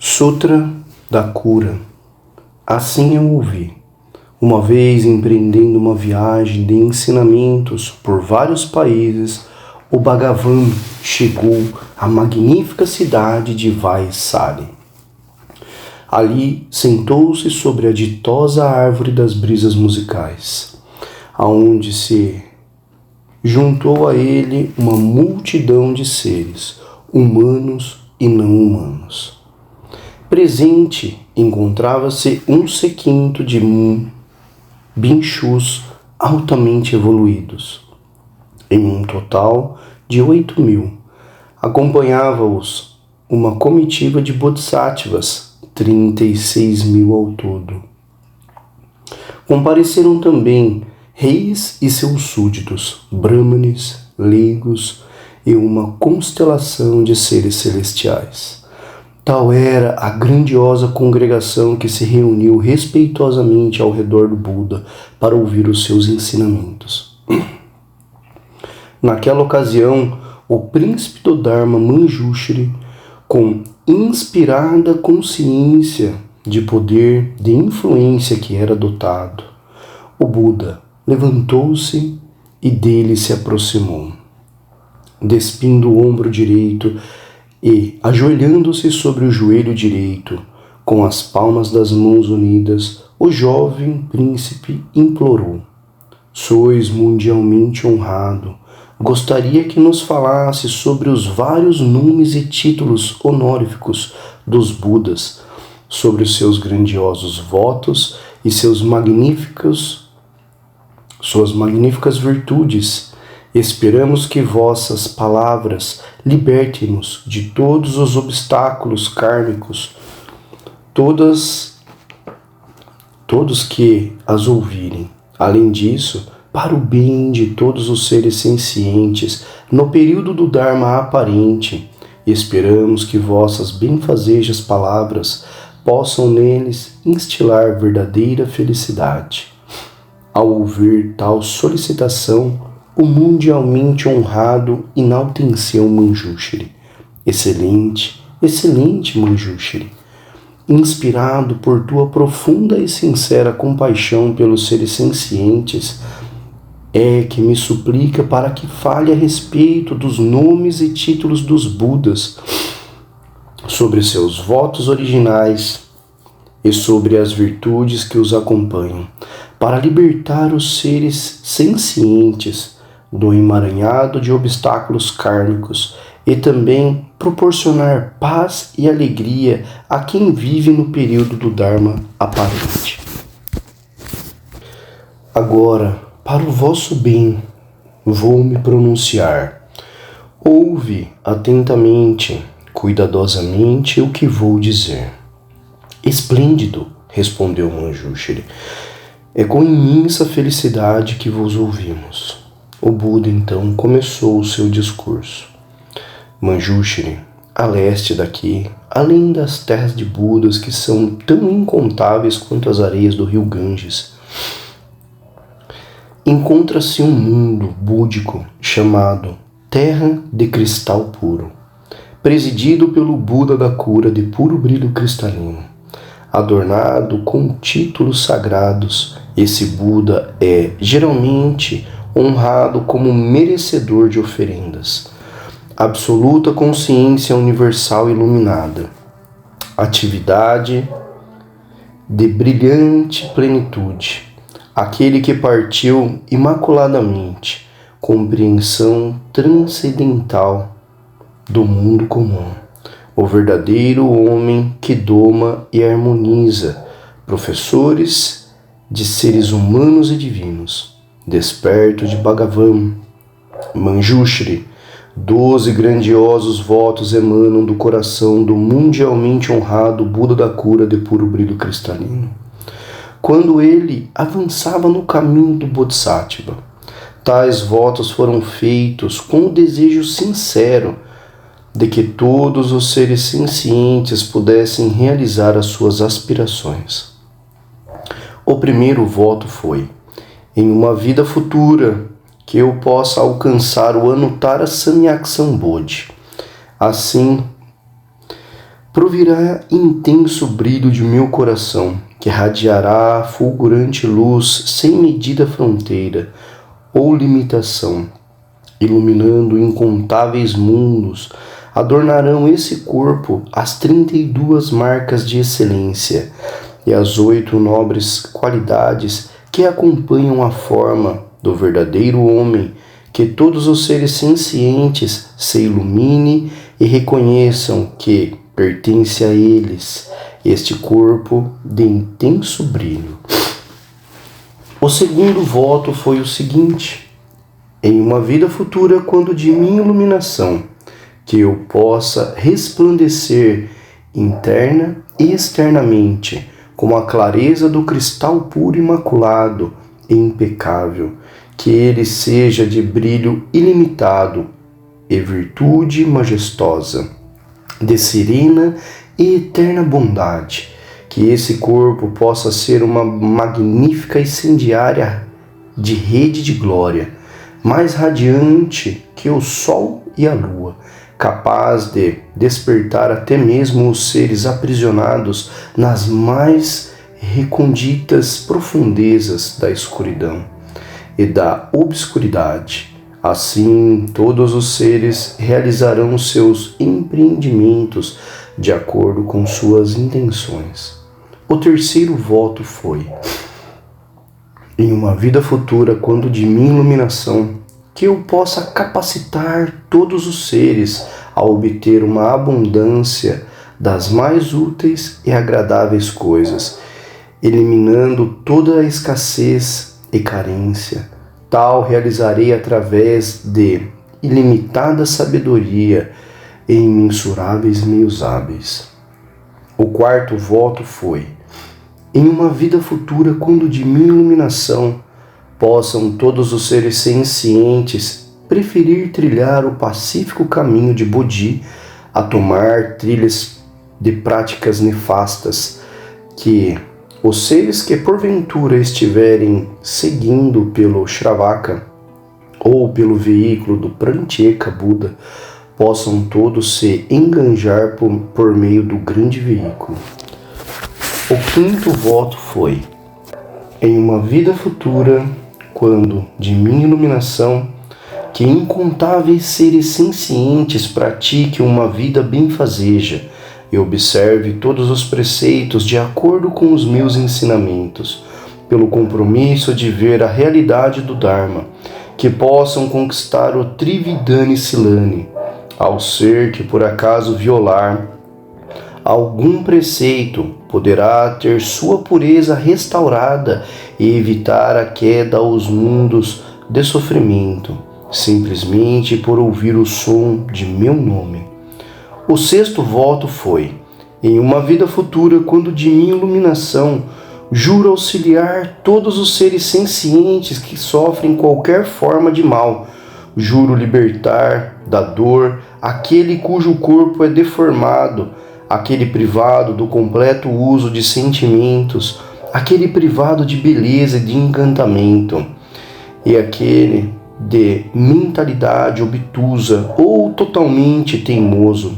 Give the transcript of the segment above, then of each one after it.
Sutra da Cura. Assim eu ouvi. Uma vez empreendendo uma viagem de ensinamentos por vários países, o Bhagavan chegou à magnífica cidade de Vaisali. Ali sentou-se sobre a ditosa árvore das brisas musicais, aonde se juntou a ele uma multidão de seres, humanos e não humanos. Presente encontrava-se um séquito de bhikshus altamente evoluídos, em um total de 8.000. Acompanhava-os uma comitiva de bodhisattvas, 36.000 ao todo. Compareceram também reis e seus súditos, brahmanes, leigos e uma constelação de seres celestiais. Tal era a grandiosa congregação que se reuniu respeitosamente ao redor do Buda para ouvir os seus ensinamentos. Naquela ocasião, o príncipe do Dharma Manjushri, com inspirada consciência de poder de influência que era dotado, o Buda levantou-se e dele se aproximou, despindo o ombro direito e, ajoelhando-se sobre o joelho direito, com as palmas das mãos unidas, o jovem príncipe implorou: Sois mundialmente honrado. Gostaria que nos falasse sobre os vários nomes e títulos honoríficos dos Budas, sobre os seus grandiosos votos e suas magníficas virtudes. Esperamos que vossas palavras libertem-nos de todos os obstáculos kármicos, todos que as ouvirem. Além disso, para o bem de todos os seres sencientes, no período do Dharma aparente, esperamos que vossas benfazejas palavras possam neles instilar verdadeira felicidade. Ao ouvir tal solicitação, o mundialmente honrado enalteceu Manjushri. Excelente, excelente Manjushri. Inspirado por tua profunda e sincera compaixão pelos seres sencientes, é que me suplica para que fale a respeito dos nomes e títulos dos Budas, sobre seus votos originais e sobre as virtudes que os acompanham, para libertar os seres sencientes do emaranhado de obstáculos kármicos e também proporcionar paz e alegria a quem vive no período do Dharma aparente. Agora, para o vosso bem, vou me pronunciar. Ouve atentamente, cuidadosamente o que vou dizer. Esplêndido, respondeu Manjushri. É com imensa felicidade que vos ouvimos. O Buda então começou o seu discurso. Manjushri, a leste daqui, além das terras de Budas que são tão incontáveis quanto as areias do rio Ganges, encontra-se um mundo búdico chamado Terra de Cristal Puro, presidido pelo Buda da Cura de puro brilho cristalino. Adornado com títulos sagrados, esse Buda é geralmente honrado como merecedor de oferendas. Absoluta consciência universal iluminada, atividade de brilhante plenitude, aquele que partiu imaculadamente, compreensão transcendental do mundo comum, o verdadeiro homem que doma e harmoniza professores de seres humanos e divinos. Desperto de Bhagavan, Manjushri, 12 grandiosos votos emanam do coração do mundialmente honrado Buda da Cura de puro brilho cristalino. Quando ele avançava no caminho do Bodhisattva, tais votos foram feitos com o desejo sincero de que todos os seres sencientes pudessem realizar as suas aspirações. O primeiro voto foi: em uma vida futura, que eu possa alcançar o Anuttara Samyak Sambodhi. Assim, provirá intenso brilho de meu coração, que radiará fulgurante luz sem medida fronteira ou limitação, iluminando incontáveis mundos. Adornarão esse corpo as 32 marcas de excelência e as 8 nobres qualidades que acompanham a forma do verdadeiro homem, que todos os seres sencientes se iluminem e reconheçam que pertence a eles este corpo de intenso brilho. O segundo voto foi o seguinte: em uma vida futura, quando de minha iluminação, que eu possa resplandecer interna e externamente, como a clareza do cristal puro, imaculado e impecável, que ele seja de brilho ilimitado e virtude majestosa, de serena e eterna bondade, que esse corpo possa ser uma magnífica incendiária de rede de glória, mais radiante que o sol e a lua, capaz de despertar até mesmo os seres aprisionados nas mais recônditas profundezas da escuridão e da obscuridade. Assim, todos os seres realizarão seus empreendimentos de acordo com suas intenções. O terceiro voto foi: em uma vida futura, quando de minha iluminação, que eu possa capacitar todos os seres a obter uma abundância das mais úteis e agradáveis coisas, eliminando toda a escassez e carência. Tal realizarei através de ilimitada sabedoria e imensuráveis meios hábeis. O quarto voto foi: em uma vida futura, quando de minha iluminação, possam todos os seres sencientes preferir trilhar o pacífico caminho de Bodhi a tomar trilhas de práticas nefastas, que os seres que porventura estiverem seguindo pelo Shravaka ou pelo veículo do Prantyeka Buda possam todos se enganjar por meio do grande veículo. O quinto voto foi: em uma vida futura, quando de minha iluminação, que incontáveis seres sencientes pratiquem uma vida benfazeja e observe todos os preceitos de acordo com os meus ensinamentos, pelo compromisso de ver a realidade do Dharma, que possam conquistar o Trividani Silani, ao ser que por acaso violar algum preceito, poderá ter sua pureza restaurada e evitar a queda aos mundos de sofrimento, simplesmente por ouvir o som de meu nome. O sexto voto foi: em uma vida futura, quando de minha iluminação, juro auxiliar todos os seres sencientes que sofrem qualquer forma de mal. Juro libertar da dor aquele cujo corpo é deformado, aquele privado do completo uso de sentimentos, aquele privado de beleza e de encantamento, e aquele de mentalidade obtusa ou totalmente teimoso,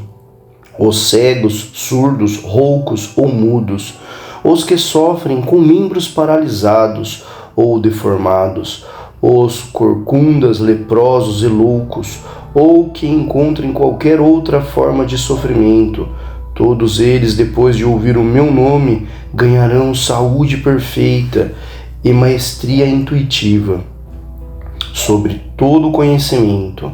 os cegos, surdos, roucos ou mudos, os que sofrem com membros paralisados ou deformados, os corcundas, leprosos e loucos, ou que encontrem qualquer outra forma de sofrimento. Todos eles, depois de ouvir o meu nome, ganharão saúde perfeita e maestria intuitiva sobre todo o conhecimento,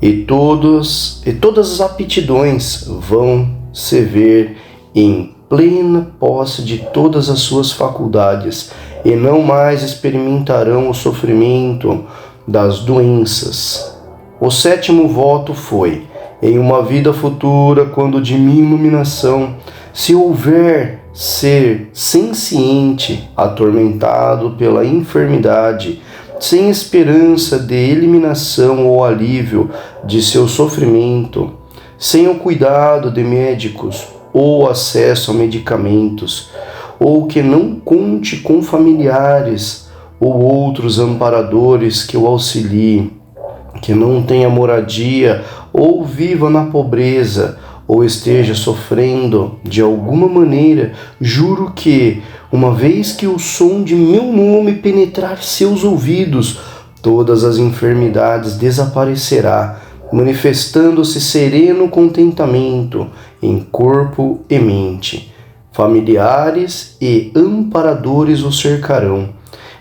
e todas as aptidões vão se ver em plena posse de todas as suas faculdades e não mais experimentarão o sofrimento das doenças. O sétimo voto foi: em uma vida futura, quando de minha iluminação, se houver ser senciente atormentado pela enfermidade, sem esperança de eliminação ou alívio de seu sofrimento, sem o cuidado de médicos ou acesso a medicamentos, ou que não conte com familiares ou outros amparadores que o auxiliem, que não tenha moradia ou viva na pobreza ou esteja sofrendo de alguma maneira, juro que, uma vez que o som de meu nome penetrar seus ouvidos, todas as enfermidades desaparecerá, manifestando-se sereno contentamento em corpo e mente. Familiares e amparadores o cercarão,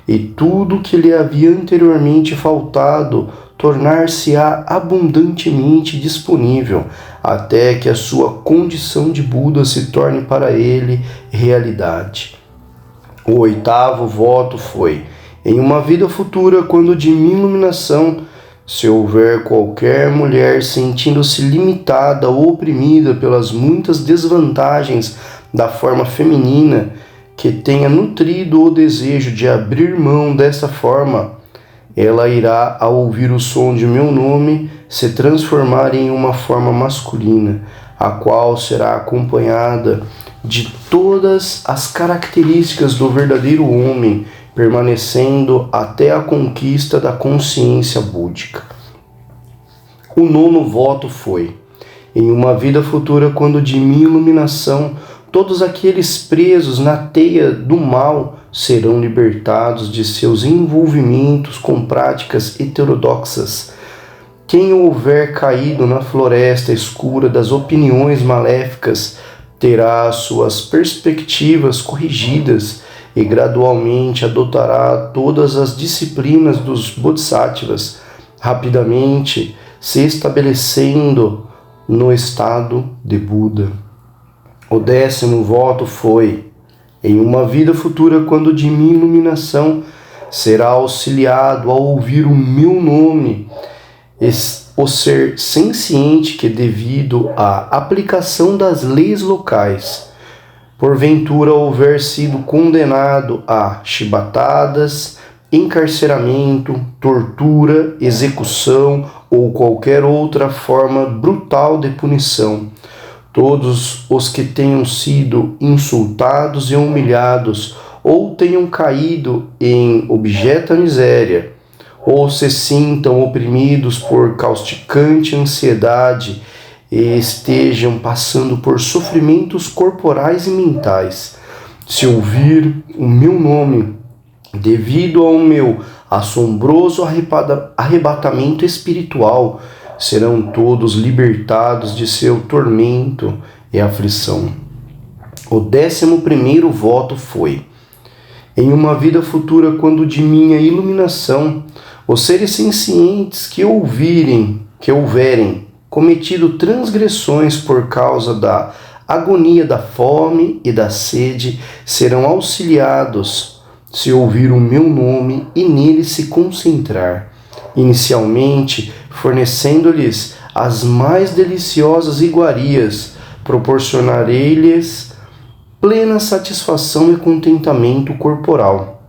e tudo que lhe havia anteriormente faltado tornar-se-á abundantemente disponível, até que a sua condição de Buda se torne para ele realidade. O 8º voto foi: em uma vida futura, quando de minha iluminação, se houver qualquer mulher sentindo-se limitada ou oprimida pelas muitas desvantagens da forma feminina, que tenha nutrido o desejo de abrir mão dessa forma, ela irá, ao ouvir o som de meu nome, se transformar em uma forma masculina, a qual será acompanhada de todas as características do verdadeiro homem, permanecendo até a conquista da consciência búdica. O 9º voto foi: em uma vida futura, quando de minha iluminação, todos aqueles presos na teia do mal serão libertados de seus envolvimentos com práticas heterodoxas. Quem houver caído na floresta escura das opiniões maléficas terá suas perspectivas corrigidas e gradualmente adotará todas as disciplinas dos Bodhisattvas, rapidamente se estabelecendo no estado de Buda. O 10º voto foi: em uma vida futura, quando de minha iluminação, será auxiliado ao ouvir o meu nome, o ser senciente que, devido à aplicação das leis locais, porventura houver sido condenado a chibatadas, encarceramento, tortura, execução ou qualquer outra forma brutal de punição. Todos os que tenham sido insultados e humilhados, ou tenham caído em objeto miséria, ou se sintam oprimidos por causticante ansiedade e estejam passando por sofrimentos corporais e mentais, se ouvir o meu nome, devido ao meu assombroso arrebatamento espiritual, serão todos libertados de seu tormento e aflição. O 11º voto foi: em uma vida futura, quando de minha iluminação, os seres sencientes que houverem cometido transgressões por causa da agonia da fome e da sede serão auxiliados se ouvir o meu nome e nele se concentrar, inicialmente fornecendo-lhes as mais deliciosas iguarias, proporcionarei-lhes plena satisfação e contentamento corporal.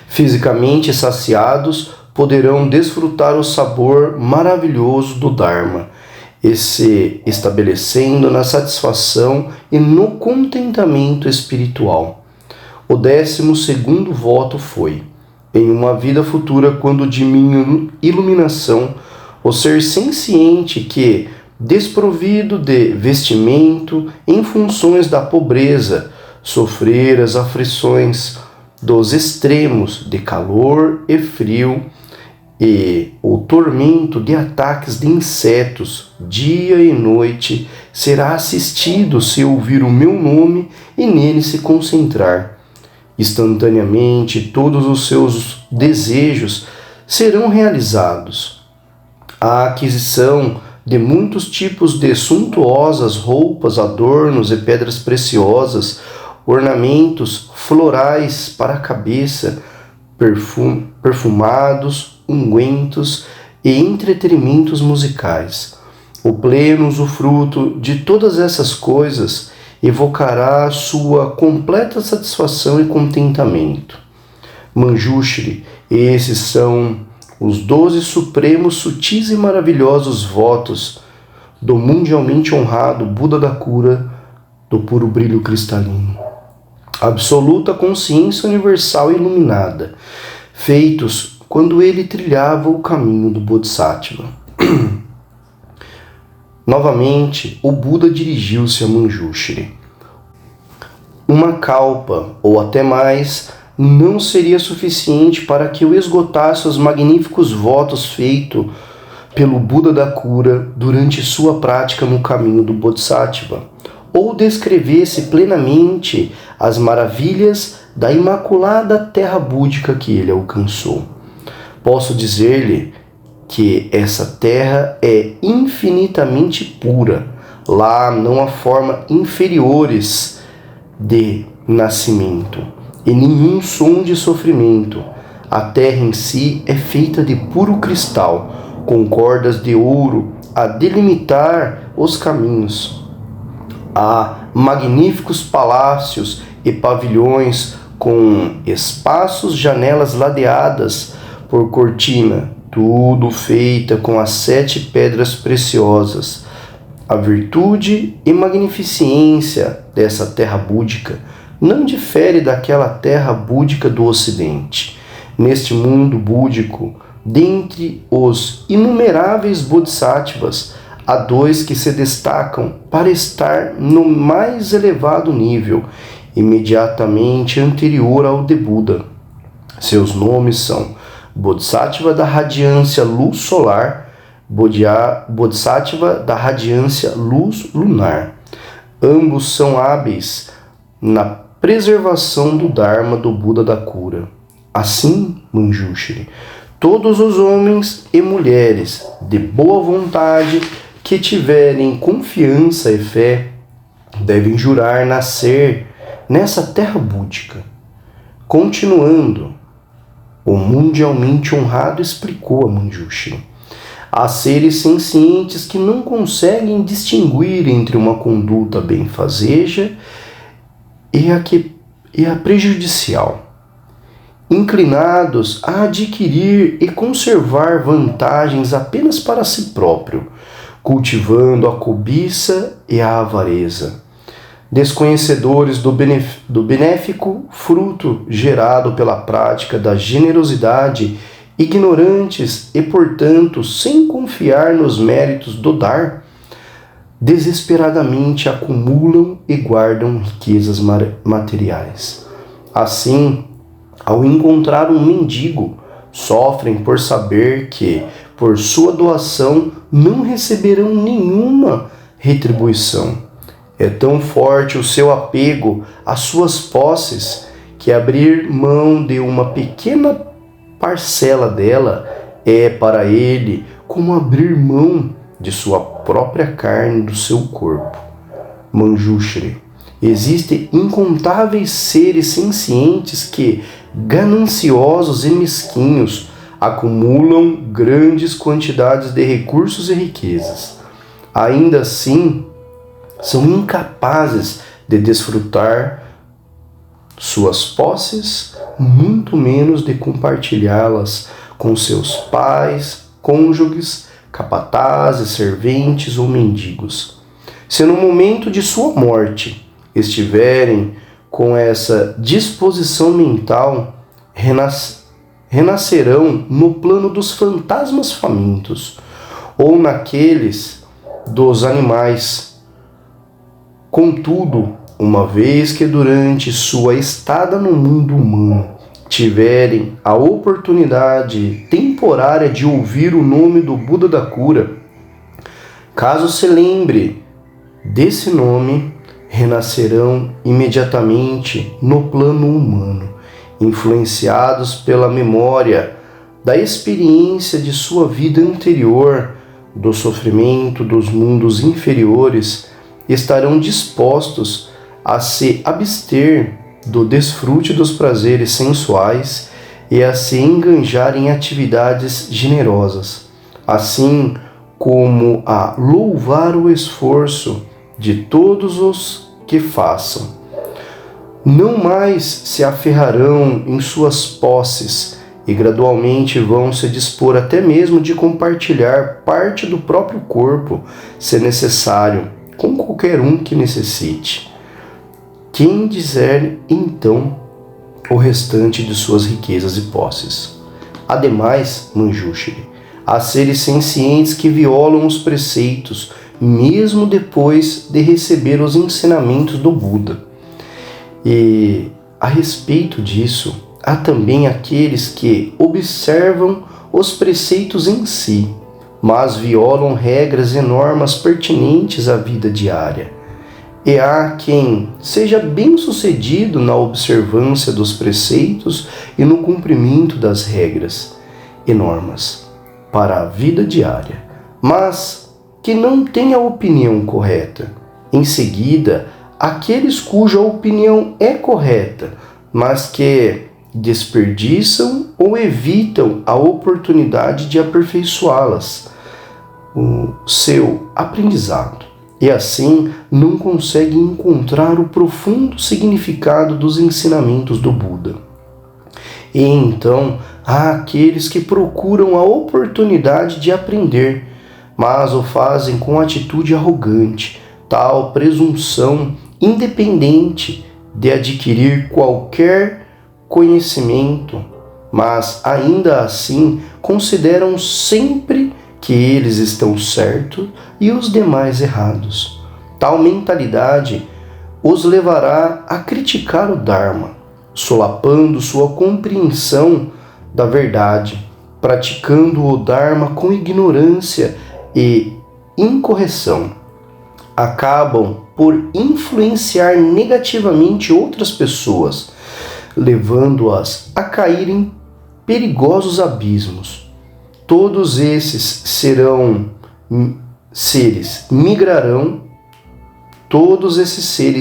Fisicamente saciados, poderão desfrutar o sabor maravilhoso do Dharma, e se estabelecendo na satisfação e no contentamento espiritual. O 12º voto foi: em uma vida futura, quando de minha iluminação, o ser senciente que, desprovido de vestimento, em funções da pobreza, sofrer as aflições dos extremos de calor e frio e o tormento de ataques de insetos dia e noite, será assistido se ouvir o meu nome e nele se concentrar. Instantaneamente todos os seus desejos serão realizados. A aquisição de muitos tipos de suntuosas roupas, adornos e pedras preciosas, ornamentos florais para a cabeça, perfumados, ungüentos e entretenimentos musicais. O pleno usufruto de todas essas coisas evocará sua completa satisfação e contentamento. Manjushri, esses são os 12 supremos, sutis e maravilhosos votos do mundialmente honrado Buda da cura do puro brilho cristalino. Absoluta consciência universal iluminada, feitos quando ele trilhava o caminho do Bodhisattva. Novamente, o Buda dirigiu-se a Manjushri. Uma kalpa, ou até mais, não seria suficiente para que eu esgotasse os magníficos votos feitos pelo Buda da cura durante sua prática no caminho do Bodhisattva, ou descrevesse plenamente as maravilhas da imaculada terra búdica que ele alcançou. Posso dizer-lhe que essa terra é infinitamente pura. Lá não há formas inferiores de nascimento e nenhum som de sofrimento. A terra em si é feita de puro cristal, com cordas de ouro a delimitar os caminhos. Há magníficos palácios e pavilhões com espaços, janelas ladeadas por cortina, tudo feita com as 7 pedras preciosas. A virtude e magnificência dessa terra búdica não difere daquela terra búdica do Ocidente. Neste mundo búdico, dentre os inumeráveis bodhisattvas, há 2 que se destacam para estar no mais elevado nível, imediatamente anterior ao de Buda. Seus nomes são Bodhisattva da radiância luz solar, Bodhisattva da radiância luz lunar. Ambos são hábeis na preservação do Dharma do Buda da cura. Assim, Manjushri, todos os homens e mulheres de boa vontade que tiverem confiança e fé devem jurar nascer nessa terra búdica. Continuando, o mundialmente honrado explicou a Manjushri: há seres sencientes que não conseguem distinguir entre uma conduta benfazeja e a prejudicial, inclinados a adquirir e conservar vantagens apenas para si próprio, cultivando a cobiça e a avareza. Desconhecedores do benéfico fruto gerado pela prática da generosidade, ignorantes e, portanto, sem confiar nos méritos do dar, desesperadamente acumulam e guardam riquezas materiais. Assim, ao encontrar um mendigo, sofrem por saber que, por sua doação, não receberão nenhuma retribuição. É tão forte o seu apego às suas posses que abrir mão de uma pequena parcela dela é para ele como abrir mão de sua própria carne, do seu corpo. Manjushri, existem incontáveis seres sencientes que, gananciosos e mesquinhos, acumulam grandes quantidades de recursos e riquezas. Ainda assim, são incapazes de desfrutar suas posses, muito menos de compartilhá-las com seus pais, cônjuges, capatazes, serventes ou mendigos. Se no momento de sua morte estiverem com essa disposição mental, renascerão no plano dos fantasmas famintos ou naqueles dos animais. Contudo, uma vez que durante sua estada no mundo humano tiverem a oportunidade temporária de ouvir o nome do Buda da cura, caso se lembre desse nome, renascerão imediatamente no plano humano, influenciados pela memória da experiência de sua vida anterior, do sofrimento dos mundos inferiores, estarão dispostos a se abster do desfrute dos prazeres sensuais e a se enganjar em atividades generosas, assim como a louvar o esforço de todos os que façam. Não mais se aferrarão em suas posses e gradualmente vão se dispor até mesmo de compartilhar parte do próprio corpo, se necessário, com qualquer um que necessite. Quem dizer, então, o restante de suas riquezas e posses. Ademais, Manjushri, há seres sencientes que violam os preceitos mesmo depois de receber os ensinamentos do Buda. E a respeito disso, há também aqueles que observam os preceitos em si, mas violam regras e normas pertinentes à vida diária. E há quem seja bem-sucedido na observância dos preceitos e no cumprimento das regras e normas para a vida diária, mas que não tem a opinião correta. Em seguida, aqueles cuja opinião é correta, mas que desperdiçam ou evitam a oportunidade de aperfeiçoá-las, o seu aprendizado, e assim não conseguem encontrar o profundo significado dos ensinamentos do Buda. E então há aqueles que procuram a oportunidade de aprender, mas o fazem com atitude arrogante, tal presunção independente de adquirir qualquer conhecimento, mas ainda assim consideram sempre que eles estão certos e os demais errados. Tal mentalidade os levará a criticar o Dharma, solapando sua compreensão da verdade, praticando o Dharma com ignorância e incorreção. Acabam por influenciar negativamente outras pessoas, levando-as a cair em perigosos abismos. Todos esses seres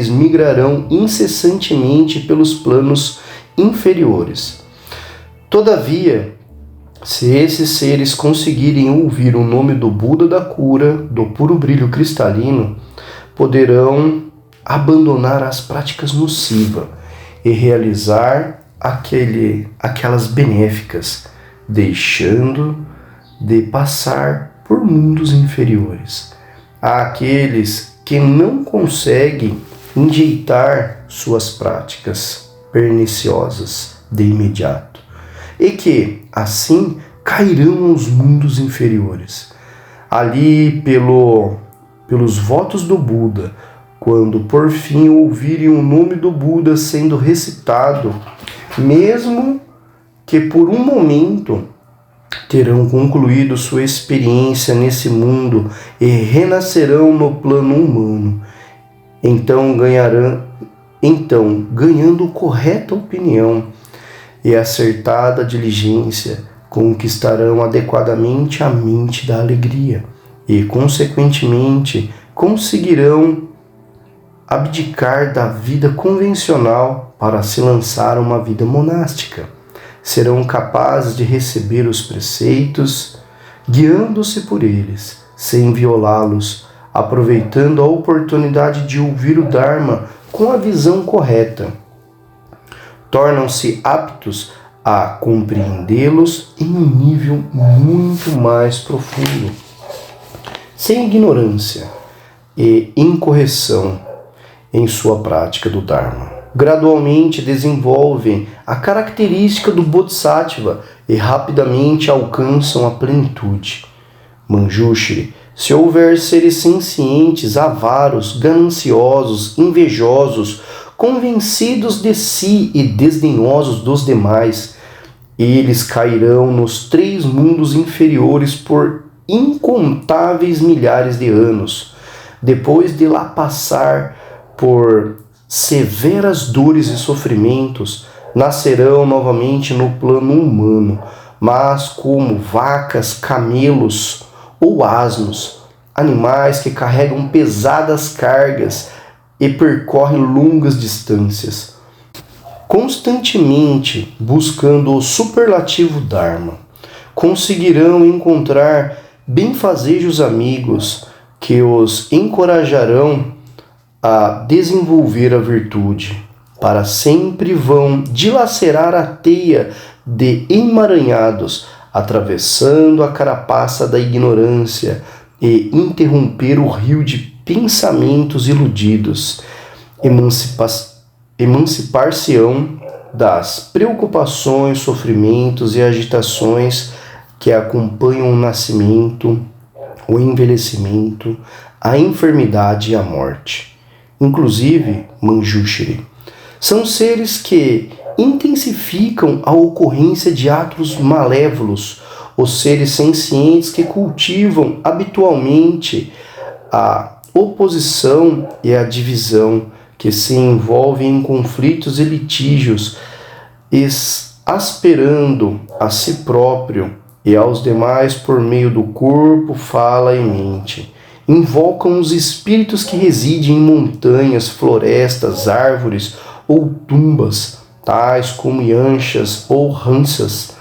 migrarão incessantemente pelos planos inferiores. Todavia, se esses seres conseguirem ouvir o nome do Buda da cura, do puro brilho cristalino, poderão abandonar as práticas nocivas e realizar aquelas benéficas, deixando de passar por mundos inferiores. Há aqueles que não conseguem enjeitar suas práticas perniciosas de imediato e que, assim, cairão aos mundos inferiores. Ali, pelos votos do Buda, quando por fim ouvirem o nome do Buda sendo recitado, mesmo que por um momento, terão concluído sua experiência nesse mundo e renascerão no plano humano. Então, ganhando correta opinião e acertada diligência, conquistarão adequadamente a mente da alegria e, consequentemente, conseguirão abdicar da vida convencional para se lançar a uma vida monástica. Serão capazes de receber os preceitos, guiando-se por eles, sem violá-los, aproveitando a oportunidade de ouvir o Dharma com a visão correta. Tornam-se aptos a compreendê-los em um nível muito mais profundo, sem ignorância e incorreção em sua prática do Dharma. Gradualmente desenvolvem a característica do Bodhisattva e rapidamente alcançam a plenitude. Manjushri, se houver seres sencientes, avaros, gananciosos, invejosos, convencidos de si e desdenhosos dos demais, eles cairão nos 3 mundos inferiores por incontáveis milhares de anos, depois de lá passar por severas dores e sofrimentos, nascerão novamente no plano humano, mas como vacas, camelos ou asnos, animais que carregam pesadas cargas e percorrem longas distâncias, constantemente buscando o superlativo Dharma. Conseguirão encontrar benfazejos amigos que os encorajarão a desenvolver a virtude. Para sempre vão dilacerar a teia de emaranhados, atravessando a carapaça da ignorância e interromper o rio de pensamentos iludidos. Emancipar-se-ão das preocupações, sofrimentos e agitações que acompanham o nascimento, o envelhecimento, a enfermidade e a morte. Inclusive, Manjushri, são seres que intensificam a ocorrência de atos malévolos, os seres sencientes que cultivam habitualmente a oposição e a divisão, que se envolvem em conflitos e litígios, asperando a si próprio e aos demais por meio do corpo, fala e mente. Invocam os espíritos que residem em montanhas, florestas, árvores ou tumbas, tais como yanchas ou ransas.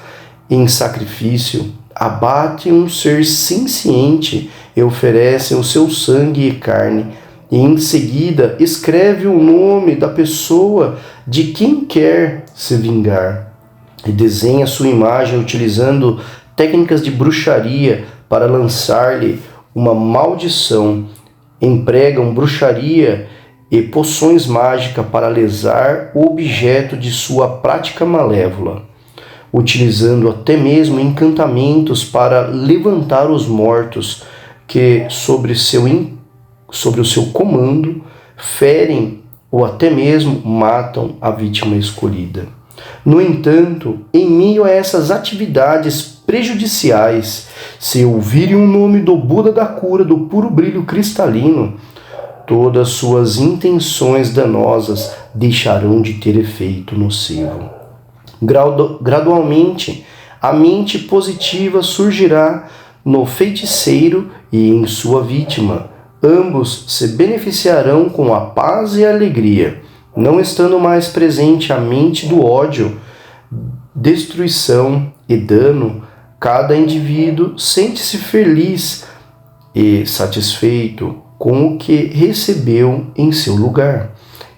Em sacrifício, abatem um ser senciente e oferecem o seu sangue e carne, e em seguida escreve o nome da pessoa de quem quer se vingar, e desenha sua imagem utilizando técnicas de bruxaria para lançar-lhe uma maldição. Empregam bruxaria e poções mágicas para lesar o objeto de sua prática malévola, utilizando até mesmo encantamentos para levantar os mortos que, sobre o seu comando, ferem ou até mesmo matam a vítima escolhida. No entanto, em meio a essas atividades prejudiciais, se ouvirem o nome do Buda da cura do puro brilho cristalino, todas suas intenções danosas deixarão de ter efeito nocivo. Gradualmente, a mente positiva surgirá no feiticeiro e em sua vítima. Ambos se beneficiarão com a paz e a alegria, não estando mais presente a mente do ódio, destruição e dano. Cada indivíduo sente-se feliz e satisfeito com o que recebeu em seu lugar.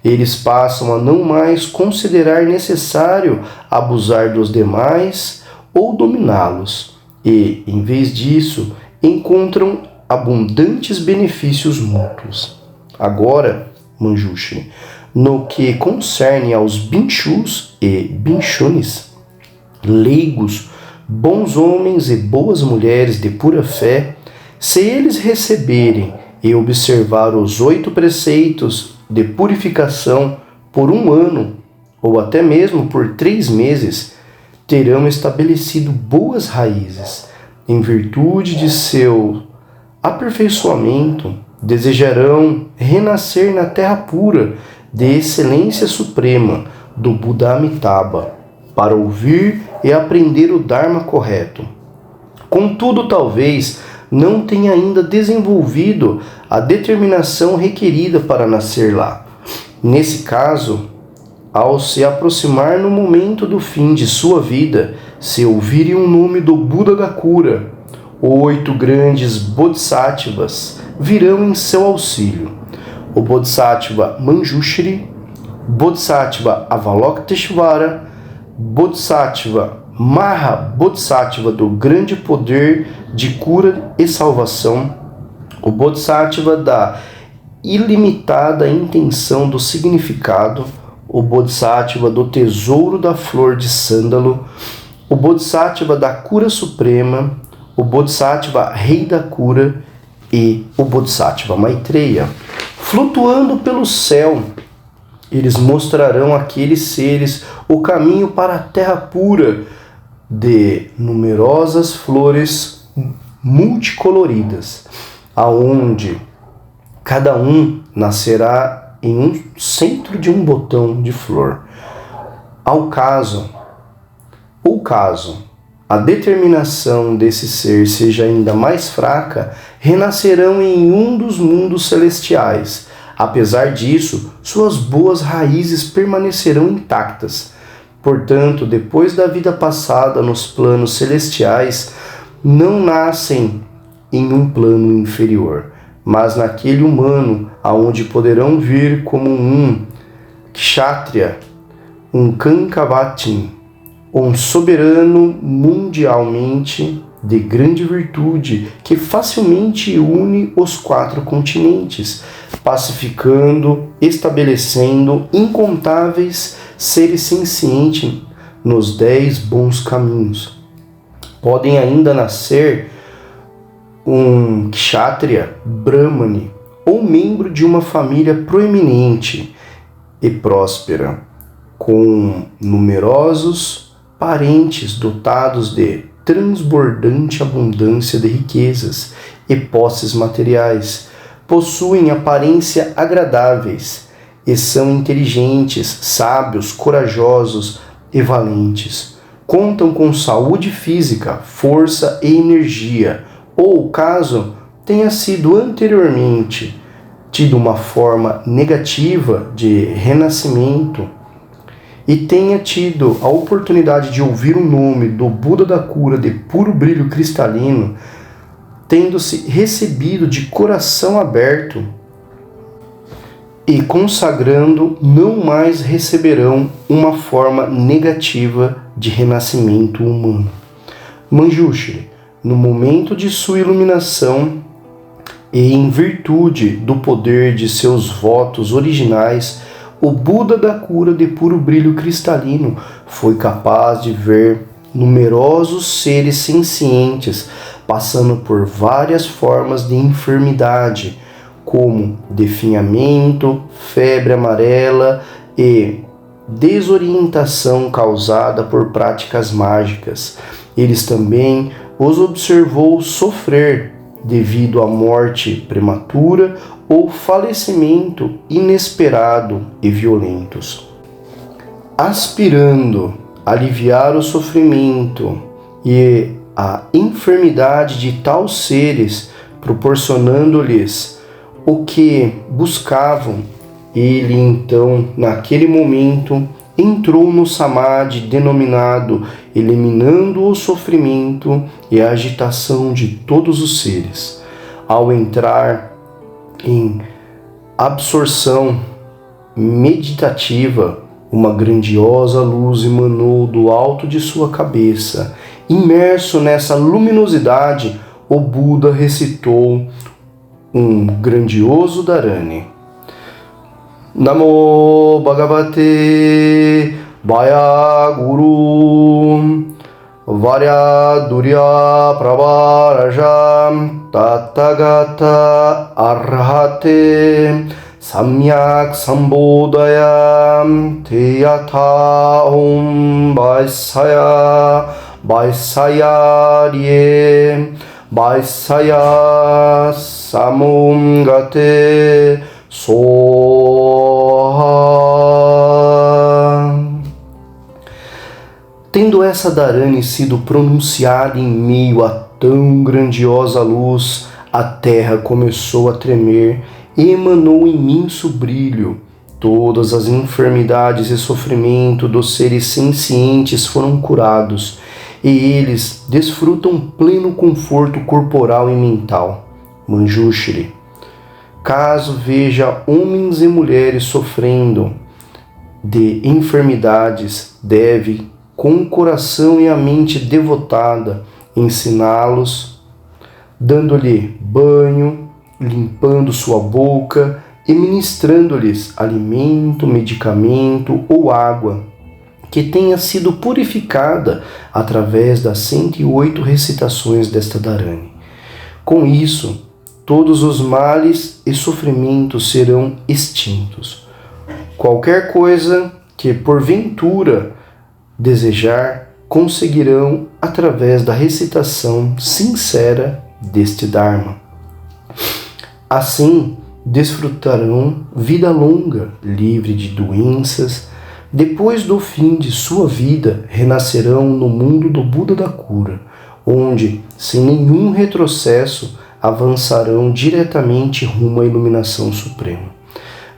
Eles passam a não mais considerar necessário abusar dos demais ou dominá-los, e, em vez disso, encontram abundantes benefícios mútuos. Agora, Manjushri, no que concerne aos bhinkhus e bhikshunis, leigos, bons homens e boas mulheres de pura fé, se eles receberem e observar os 8 preceitos de purificação por 1 ano, ou até mesmo por 3 meses, terão estabelecido boas raízes. Em virtude de seu aperfeiçoamento, desejarão renascer na terra pura de excelência suprema do Buda Amitabha, para ouvir e aprender o Dharma correto. Contudo, talvez não tenha ainda desenvolvido a determinação requerida para nascer lá. Nesse caso, ao se aproximar no momento do fim de sua vida, se ouvirem o nome do Buda da cura, 8 grandes Bodhisattvas virão em seu auxílio. O Bodhisattva Manjushri, Bodhisattva Avalokiteshvara, Bodhisattva Maha Bodhisattva do grande poder de cura e salvação, o Bodhisattva da ilimitada intenção do significado, o Bodhisattva do tesouro da flor de sândalo, o Bodhisattva da cura suprema, o Bodhisattva rei da cura e o Bodhisattva Maitreya. Flutuando pelo céu, eles mostrarão àqueles seres o caminho para a terra pura de numerosas flores multicoloridas, aonde cada um nascerá em um centro de um botão de flor. Caso a determinação desse ser seja ainda mais fraca, renascerão em um dos mundos celestiais. Apesar disso, suas boas raízes permanecerão intactas. Portanto, depois da vida passada nos planos celestiais, não nascem em um plano inferior, mas naquele humano, aonde poderão vir como um kshatriya, um kankavatin, um soberano mundialmente de grande virtude que facilmente une os 4 continentes, pacificando, estabelecendo incontáveis seres sencientes nos 10 bons caminhos. Podem ainda nascer um kshatriya, brahmane ou membro de uma família proeminente e próspera, com numerosos parentes dotados de transbordante abundância de riquezas e posses materiais, possuem aparência agradáveis e são inteligentes, sábios, corajosos e valentes. Contam com saúde física, força e energia, ou caso tenha sido anteriormente tido uma forma negativa de renascimento e tenha tido a oportunidade de ouvir o nome do Buda da cura de puro brilho cristalino, tendo-se recebido de coração aberto e consagrando, não mais receberão uma forma negativa de renascimento humano. Manjushri, no momento de sua iluminação e em virtude do poder de seus votos originais, o Buda da cura de puro brilho cristalino foi capaz de ver numerosos seres sencientes passando por várias formas de enfermidade, como definhamento, febre amarela e desorientação causada por práticas mágicas. Eles também os observou sofrer devido à morte prematura ou falecimento inesperado e violentos. Aspirando a aliviar o sofrimento e a enfermidade de tais seres, proporcionando-lhes o que buscavam, ele então, naquele momento, entrou no samadhi denominado eliminando o sofrimento e a agitação de todos os seres. Ao entrar em absorção meditativa, uma grandiosa luz emanou do alto de sua cabeça. Imerso nessa luminosidade, o Buda recitou um grandioso dharani. Namo Bhagavate Vayaguru Varyadurya Pravarajam Tathagata Arhate Samyak Sambodhayam Teyatha Om Vaisayarye Vaisaya Samum Gate Soha. Tendo essa dharani sido pronunciada em meio a tão grandiosa luz, a terra começou a tremer e emanou imenso brilho. Todas as enfermidades e sofrimento dos seres sencientes foram curados, e eles desfrutam pleno conforto corporal e mental. Manjushri, caso veja homens e mulheres sofrendo de enfermidades, deve, com o coração e a mente devotada, ensiná-los, dando-lhe banho, limpando sua boca e ministrando-lhes alimento, medicamento ou água que tenha sido purificada através das 108 recitações desta dharani. Com isso, todos os males e sofrimentos serão extintos. Qualquer coisa que porventura desejar, conseguirão através da recitação sincera deste Dharma. Assim, desfrutarão vida longa, livre de doenças. Depois do fim de sua vida, renascerão no mundo do Buda da cura, onde, sem nenhum retrocesso, avançarão diretamente rumo à iluminação suprema.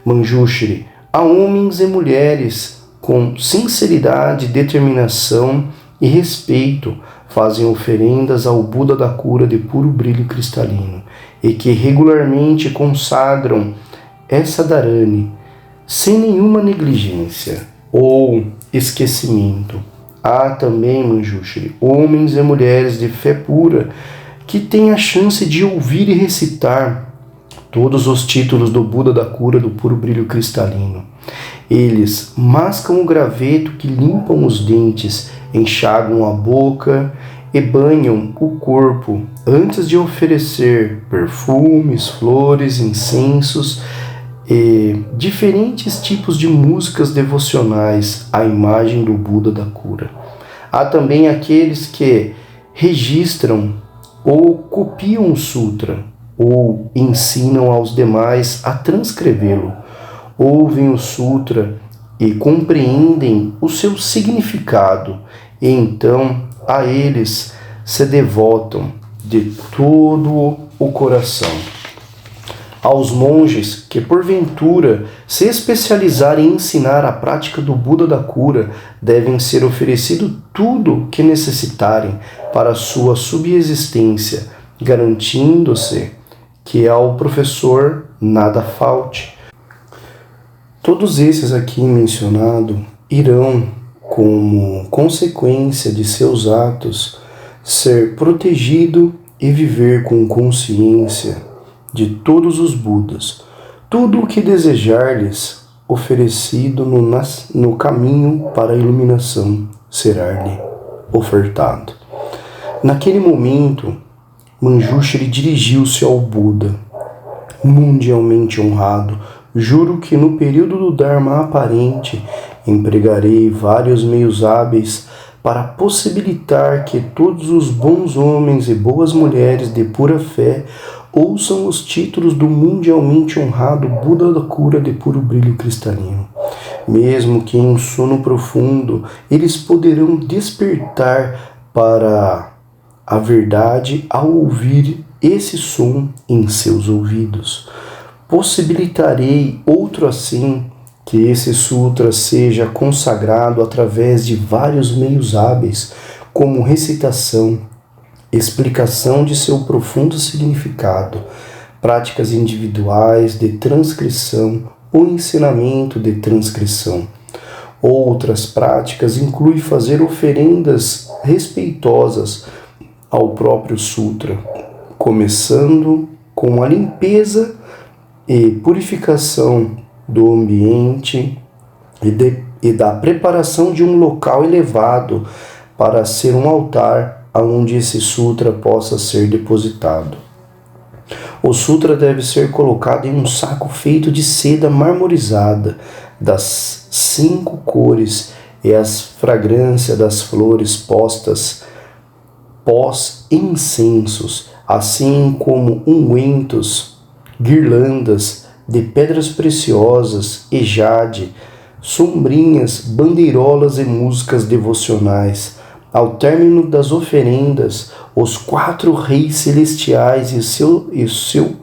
Manjushri, a homens e mulheres com sinceridade, determinação e respeito, fazem oferendas ao Buda da cura de puro brilho cristalino e que regularmente consagram essa dharani sem nenhuma negligência ou esquecimento. Há também, Manjushri, homens e mulheres de fé pura que têm a chance de ouvir e recitar todos os títulos do Buda da cura do puro brilho cristalino. Eles mascam o graveto que limpam os dentes, enxagam a boca e banham o corpo antes de oferecer perfumes, flores, incensos e diferentes tipos de músicas devocionais à imagem do Buda da cura. Há também aqueles que registram ou copiam o sutra ou ensinam aos demais a transcrevê-lo. Ouvem o sutra e compreendem o seu significado, e então a eles se devotam de todo o coração. Aos monges que porventura se especializarem em ensinar a prática do Buda da cura, devem ser oferecido tudo o que necessitarem para a sua subsistência, garantindo-se que ao professor nada falte. Todos esses aqui mencionados irão, como consequência de seus atos, ser protegido e viver com consciência de todos os Budas. Tudo o que desejar-lhes oferecido no caminho para a iluminação será-lhe ofertado. Naquele momento, Manjushri dirigiu-se ao Buda. Mundialmente honrado, juro que no período do Dharma aparente empregarei vários meios hábeis para possibilitar que todos os bons homens e boas mulheres de pura fé ouçam os títulos do mundialmente honrado Buda da cura de puro brilho cristalino. Mesmo que em sono profundo, eles poderão despertar para a verdade ao ouvir esse som em seus ouvidos. Possibilitarei outro assim, que esse sutra seja consagrado através de vários meios hábeis, como recitação, explicação de seu profundo significado, práticas individuais de transcrição ou ensinamento de transcrição. Outras práticas incluem fazer oferendas respeitosas ao próprio sutra, começando com a limpeza e purificação do ambiente e da preparação de um local elevado para ser um altar aonde esse sutra possa ser depositado. O sutra deve ser colocado em um saco feito de seda marmorizada das 5 cores e as fragrâncias das flores postas pós-incensos, assim como ungüentos, guirlandas de pedras preciosas e jade, sombrinhas, bandeirolas e músicas devocionais. Ao término das oferendas, os 4 reis celestiais e seu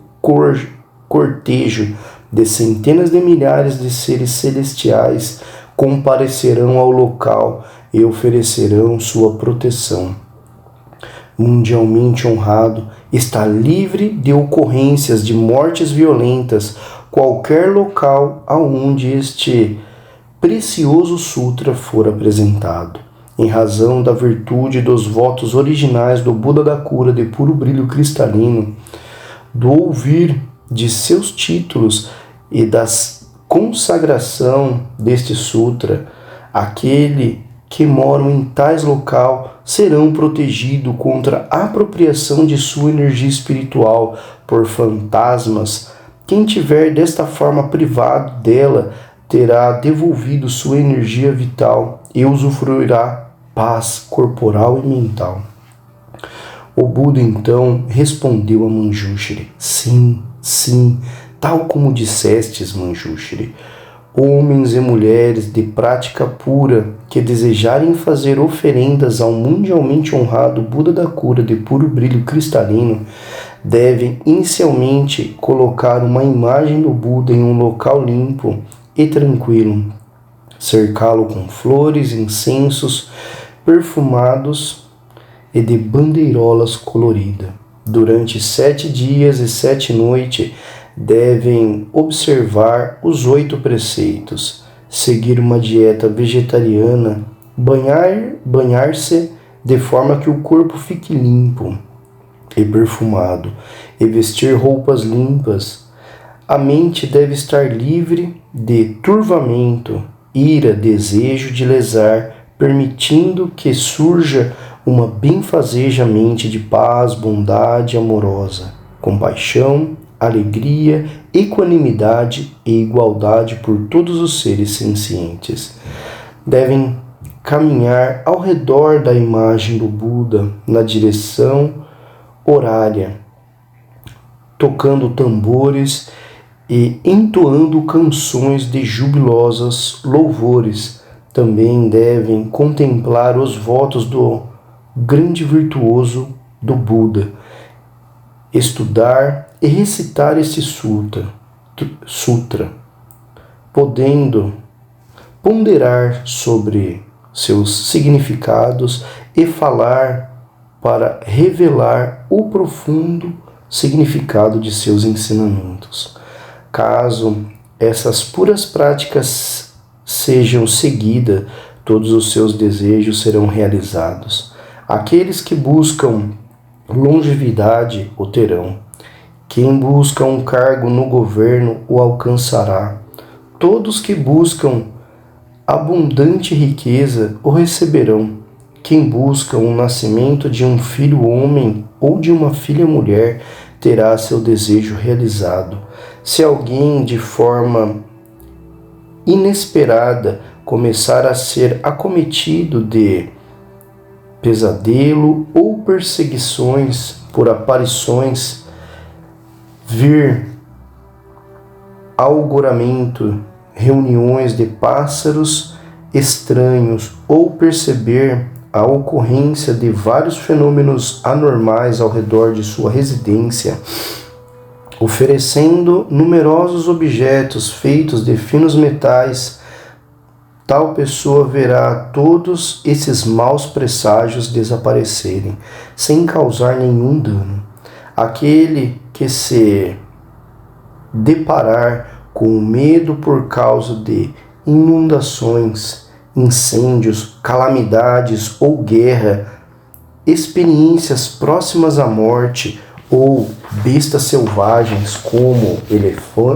cortejo de centenas de milhares de seres celestiais comparecerão ao local e oferecerão sua proteção. Mundialmente honrado, está livre de ocorrências de mortes violentas qualquer local aonde este precioso sutra for apresentado. Em razão da virtude dos votos originais do Buda da cura de puro brilho cristalino, do ouvir de seus títulos e da consagração deste sutra, aquele que moram em tais local serão protegidos contra a apropriação de sua energia espiritual por fantasmas. Quem tiver desta forma privado dela terá devolvido sua energia vital e usufruirá paz corporal e mental. O Buda então respondeu a Manjushri: sim, sim, tal como dissestes, Manjushri. Homens e mulheres de prática pura que desejarem fazer oferendas ao mundialmente honrado Buda da cura de puro brilho cristalino devem inicialmente colocar uma imagem do Buda em um local limpo e tranquilo, cercá-lo com flores, incensos perfumados e de bandeirolas coloridas. Durante 7 dias e 7 noites, devem observar os 8 preceitos, seguir uma dieta vegetariana, banhar-se de forma que o corpo fique limpo e perfumado, e vestir roupas limpas. A mente deve estar livre de turvamento, ira, desejo de lesar, permitindo que surja uma benfazeja mente de paz, bondade amorosa, compaixão, alegria, equanimidade e igualdade por todos os seres sencientes. Devem caminhar ao redor da imagem do Buda na direção horária, tocando tambores e entoando canções de jubilosos louvores. Também devem contemplar os votos do grande virtuoso do Buda, estudar e recitar este sutra, podendo ponderar sobre seus significados e falar para revelar o profundo significado de seus ensinamentos. Caso essas puras práticas sejam seguidas, todos os seus desejos serão realizados. Aqueles que buscam longevidade o terão. Quem busca um cargo no governo o alcançará. Todos que buscam abundante riqueza o receberão. Quem busca o nascimento de um filho homem ou de uma filha mulher terá seu desejo realizado. Se alguém de forma inesperada começar a ser acometido de pesadelo ou perseguições por aparições, vir algoramento, reuniões de pássaros estranhos ou perceber a ocorrência de vários fenômenos anormais ao redor de sua residência, oferecendo numerosos objetos feitos de finos metais, tal pessoa verá todos esses maus presságios desaparecerem, sem causar nenhum dano. Aquele que se deparar com medo por causa de inundações, incêndios, calamidades ou guerra, experiências próximas à morte ou bestas selvagens como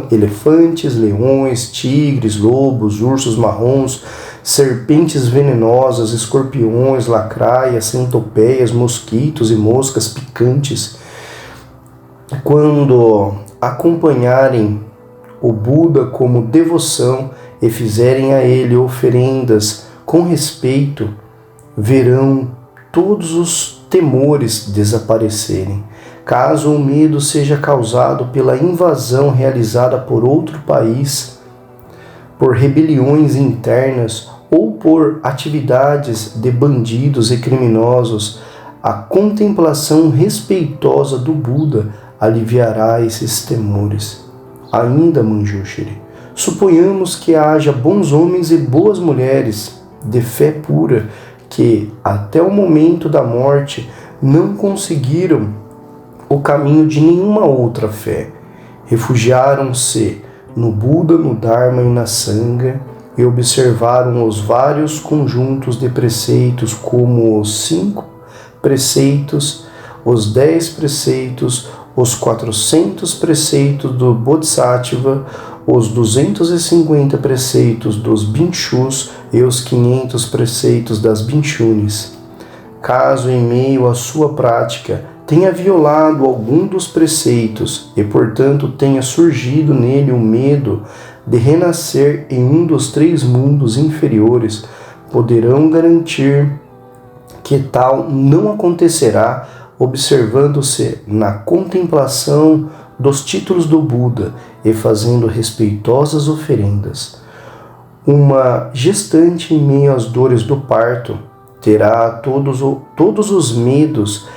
elefantes, leões, tigres, lobos, ursos marrons, serpentes venenosas, escorpiões, lacraias, centopeias, mosquitos e moscas picantes. Quando acompanharem o Buda como devoção e fizerem a ele oferendas com respeito, verão todos os temores desaparecerem. Caso o medo seja causado pela invasão realizada por outro país, por rebeliões internas ou por atividades de bandidos e criminosos, a contemplação respeitosa do Buda aliviará esses temores. Ainda, Manjushri, suponhamos que haja bons homens e boas mulheres de fé pura que, até o momento da morte, não conseguiram o caminho de nenhuma outra fé. Refugiaram-se no Buda, no Dharma e na Sangha e observaram os vários conjuntos de preceitos, como os 5 preceitos, os 10 preceitos, os 400 preceitos do Bodhisattva, os 250 preceitos dos Bhikshus e os 500 preceitos das Bhikshunis. Caso em meio à sua prática tenha violado algum dos preceitos e, portanto, tenha surgido nele o medo de renascer em um dos 3 mundos inferiores, poderão garantir que tal não acontecerá observando-se na contemplação dos títulos do Buda e fazendo respeitosas oferendas. Uma gestante em meio às dores do parto terá todos os medos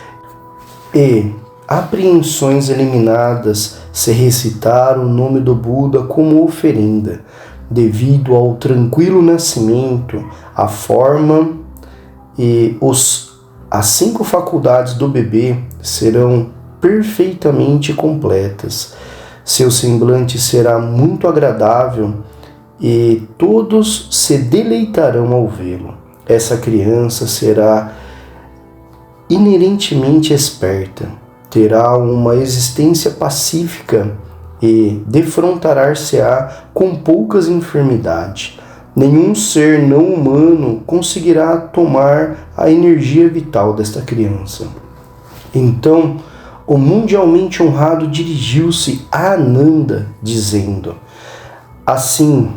e apreensões eliminadas se recitar o nome do Buda como oferenda. Devido ao tranquilo nascimento, a forma e as 5 faculdades do bebê serão perfeitamente completas. Seu semblante será muito agradável e todos se deleitarão ao vê-lo. Essa criança será inerentemente esperta, terá uma existência pacífica e defrontar-se-á com poucas enfermidades. Nenhum ser não humano conseguirá tomar a energia vital desta criança. Então, o mundialmente honrado dirigiu-se a Ananda, dizendo: assim,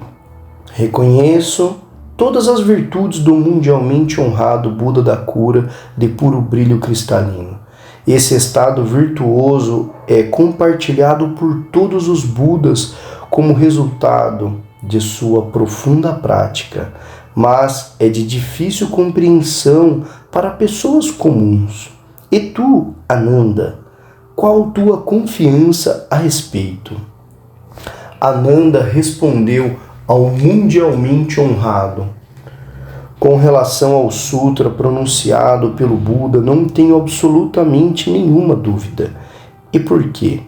reconheço todas as virtudes do mundialmente honrado Buda da cura de puro brilho cristalino. Esse estado virtuoso é compartilhado por todos os Budas como resultado de sua profunda prática, mas é de difícil compreensão para pessoas comuns. E tu, Ananda, qual tua confiança a respeito? Ananda respondeu ao mundialmente honrado: com relação ao sutra pronunciado pelo Buda, não tenho absolutamente nenhuma dúvida. E por quê?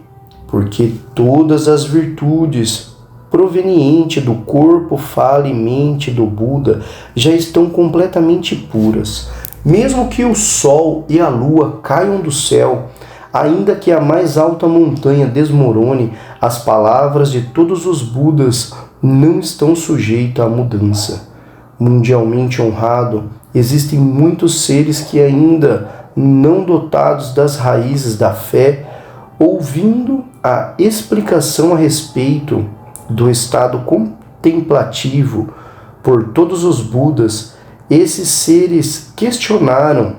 Porque todas as virtudes provenientes do corpo, fala e mente do Buda já estão completamente puras. Mesmo que o sol e a lua caiam do céu, ainda que a mais alta montanha desmorone, as palavras de todos os Budas não estão sujeitas à mudança. Mundialmente honrado, existem muitos seres que ainda não dotados das raízes da fé, ouvindo a explicação a respeito do estado contemplativo por todos os Budas, esses seres questionaram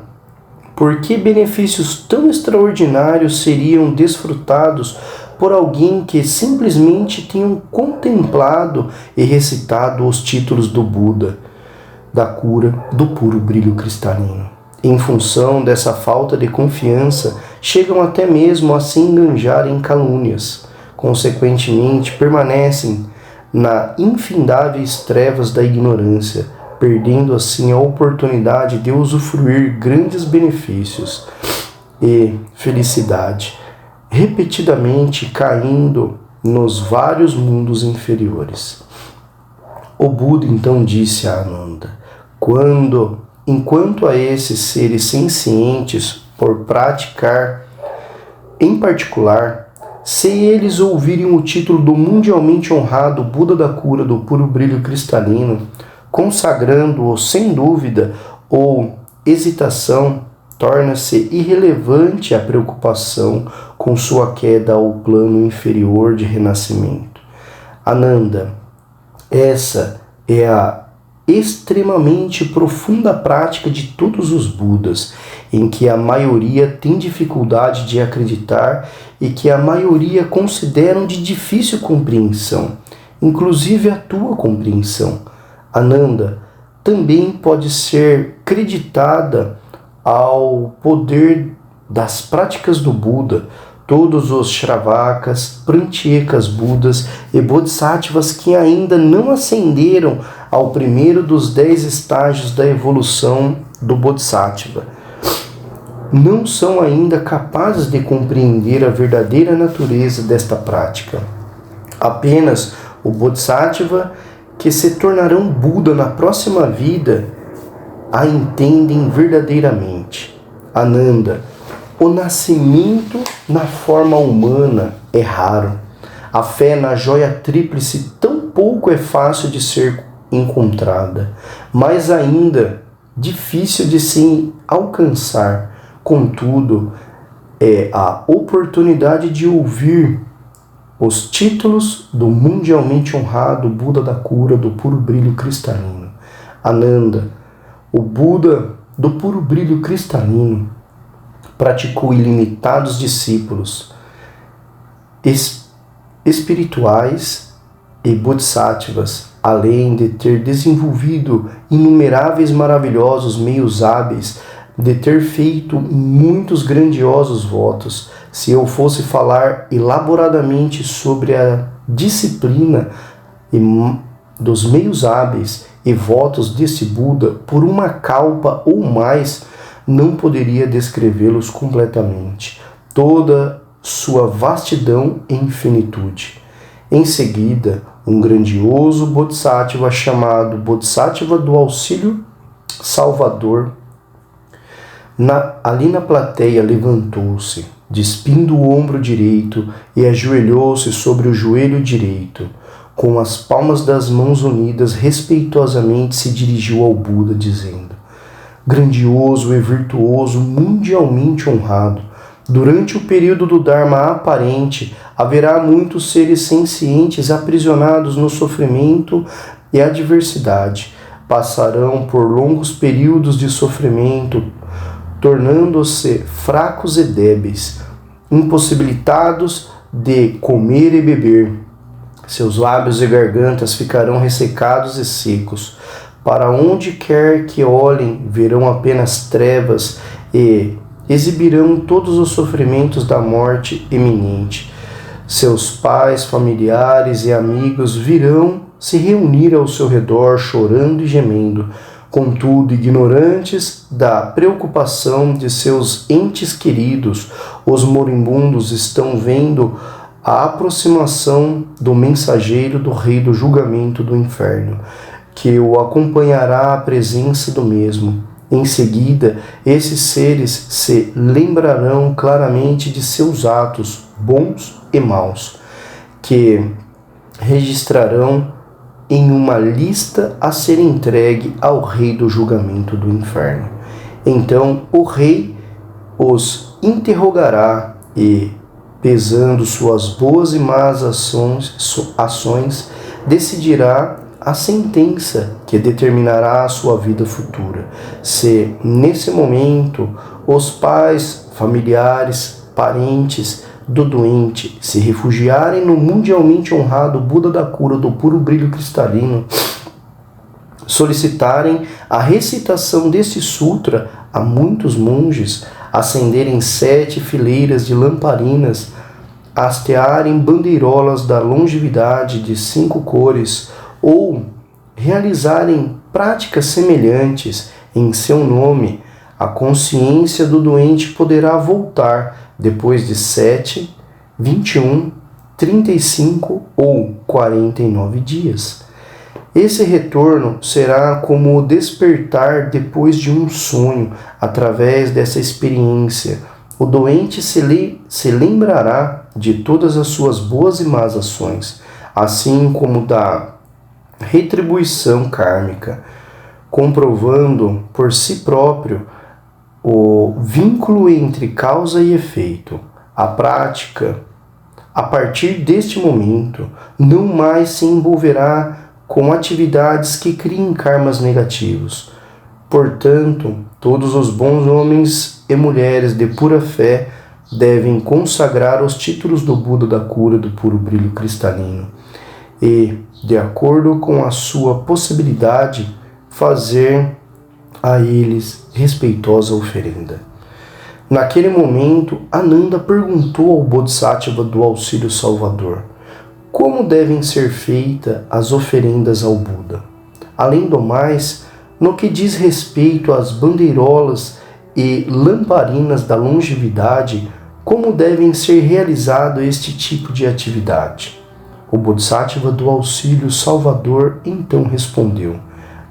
por que benefícios tão extraordinários seriam desfrutados por alguém que simplesmente tenham contemplado e recitado os títulos do Buda, da cura do puro brilho cristalino. Em função dessa falta de confiança, chegam até mesmo a se enganjar em calúnias. Consequentemente, permanecem na infindáveis trevas da ignorância, perdendo assim a oportunidade de usufruir grandes benefícios e felicidade, repetidamente caindo nos vários mundos inferiores. O Buda então disse a Ananda: enquanto a esses seres sencientes por praticar, em particular, se eles ouvirem o título do mundialmente honrado Buda da cura do puro brilho cristalino, consagrando-o sem dúvida ou hesitação, torna-se irrelevante a preocupação com sua queda ao plano inferior de renascimento. Ananda, essa é a extremamente profunda prática de todos os Budas, em que a maioria tem dificuldade de acreditar e que a maioria consideram de difícil compreensão, inclusive a tua compreensão. Ananda também pode ser creditada ao poder das práticas do Buda, todos os Shravakas, Prantyekas Budas e Bodhisattvas que ainda não ascenderam ao primeiro dos 10 estágios da evolução do Bodhisattva, não são ainda capazes de compreender a verdadeira natureza desta prática. Apenas o Bodhisattva, que se tornarão Buda na próxima vida, a entendem verdadeiramente. Ananda, o nascimento na forma humana é raro. A fé na joia tríplice tão pouco é fácil de ser encontrada, mas ainda difícil de se alcançar. Contudo, é a oportunidade de ouvir os títulos do mundialmente honrado Buda da cura do puro brilho cristalino. Ananda, o Buda do puro brilho cristalino, praticou ilimitados discípulos espirituais e bodhisattvas, além de ter desenvolvido inumeráveis maravilhosos meios hábeis, de ter feito muitos grandiosos votos. Se eu fosse falar elaboradamente sobre a disciplina dos meios hábeis e votos desse Buda por uma kalpa ou mais, não poderia descrevê-los completamente, toda sua vastidão e infinitude. Em seguida, um grandioso Bodhisattva chamado Bodhisattva do Auxílio Salvador, ali na plateia, levantou-se, despindo o ombro direito, e ajoelhou-se sobre o joelho direito. com as palmas das mãos unidas, respeitosamente se dirigiu ao Buda, dizendo: grandioso e virtuoso, mundialmente honrado, durante o período do Dharma aparente, haverá muitos seres sencientes aprisionados no sofrimento e adversidade. Passarão por longos períodos de sofrimento, tornando-se fracos e débeis, impossibilitados de comer e beber. Seus lábios e gargantas ficarão ressecados e secos. Para onde quer que olhem, verão apenas trevas e exibirão todos os sofrimentos da morte iminente. Seus pais, familiares e amigos virão se reunir ao seu redor, chorando e gemendo, contudo ignorantes da preocupação de seus entes queridos. Os moribundos estão vendo a aproximação do mensageiro do rei do julgamento do inferno, que o acompanhará à presença do mesmo. Em seguida, esses seres se lembrarão claramente de seus atos, bons e maus, que registrarão em uma lista a ser entregue ao rei do julgamento do inferno. Então o rei os interrogará e, pesando suas boas e más ações, decidirá a sentença que determinará a sua vida futura. Se, nesse momento, os pais, familiares, parentes do doente se refugiarem no mundialmente honrado Buda da cura do puro brilho cristalino, solicitarem a recitação desse sutra a muitos monges, acenderem 7 fileiras de lamparinas, hastearem bandeirolas da longevidade de 5 cores, ou realizarem práticas semelhantes em seu nome, a consciência do doente poderá voltar depois de 7, 21, 35 ou 49 dias. Esse retorno será como o despertar depois de um sonho. Através dessa experiência, o doente se lembrará de todas as suas boas e más ações, assim como da retribuição kármica, comprovando por si próprio o vínculo entre causa e efeito. A prática, a partir deste momento, não mais se envolverá com atividades que criem karmas negativos. Portanto, todos os bons homens e mulheres de pura fé devem consagrar os títulos do Buda da cura do puro brilho cristalino e, de acordo com a sua possibilidade, fazer a eles respeitosa oferenda. Naquele momento, Ananda perguntou ao Bodhisattva do Auxílio Salvador: como devem ser feitas as oferendas ao Buda? Além do mais, no que diz respeito às bandeirolas e lamparinas da longevidade, como devem ser realizado este tipo de atividade? O Bodhisattva do Auxílio Salvador então respondeu: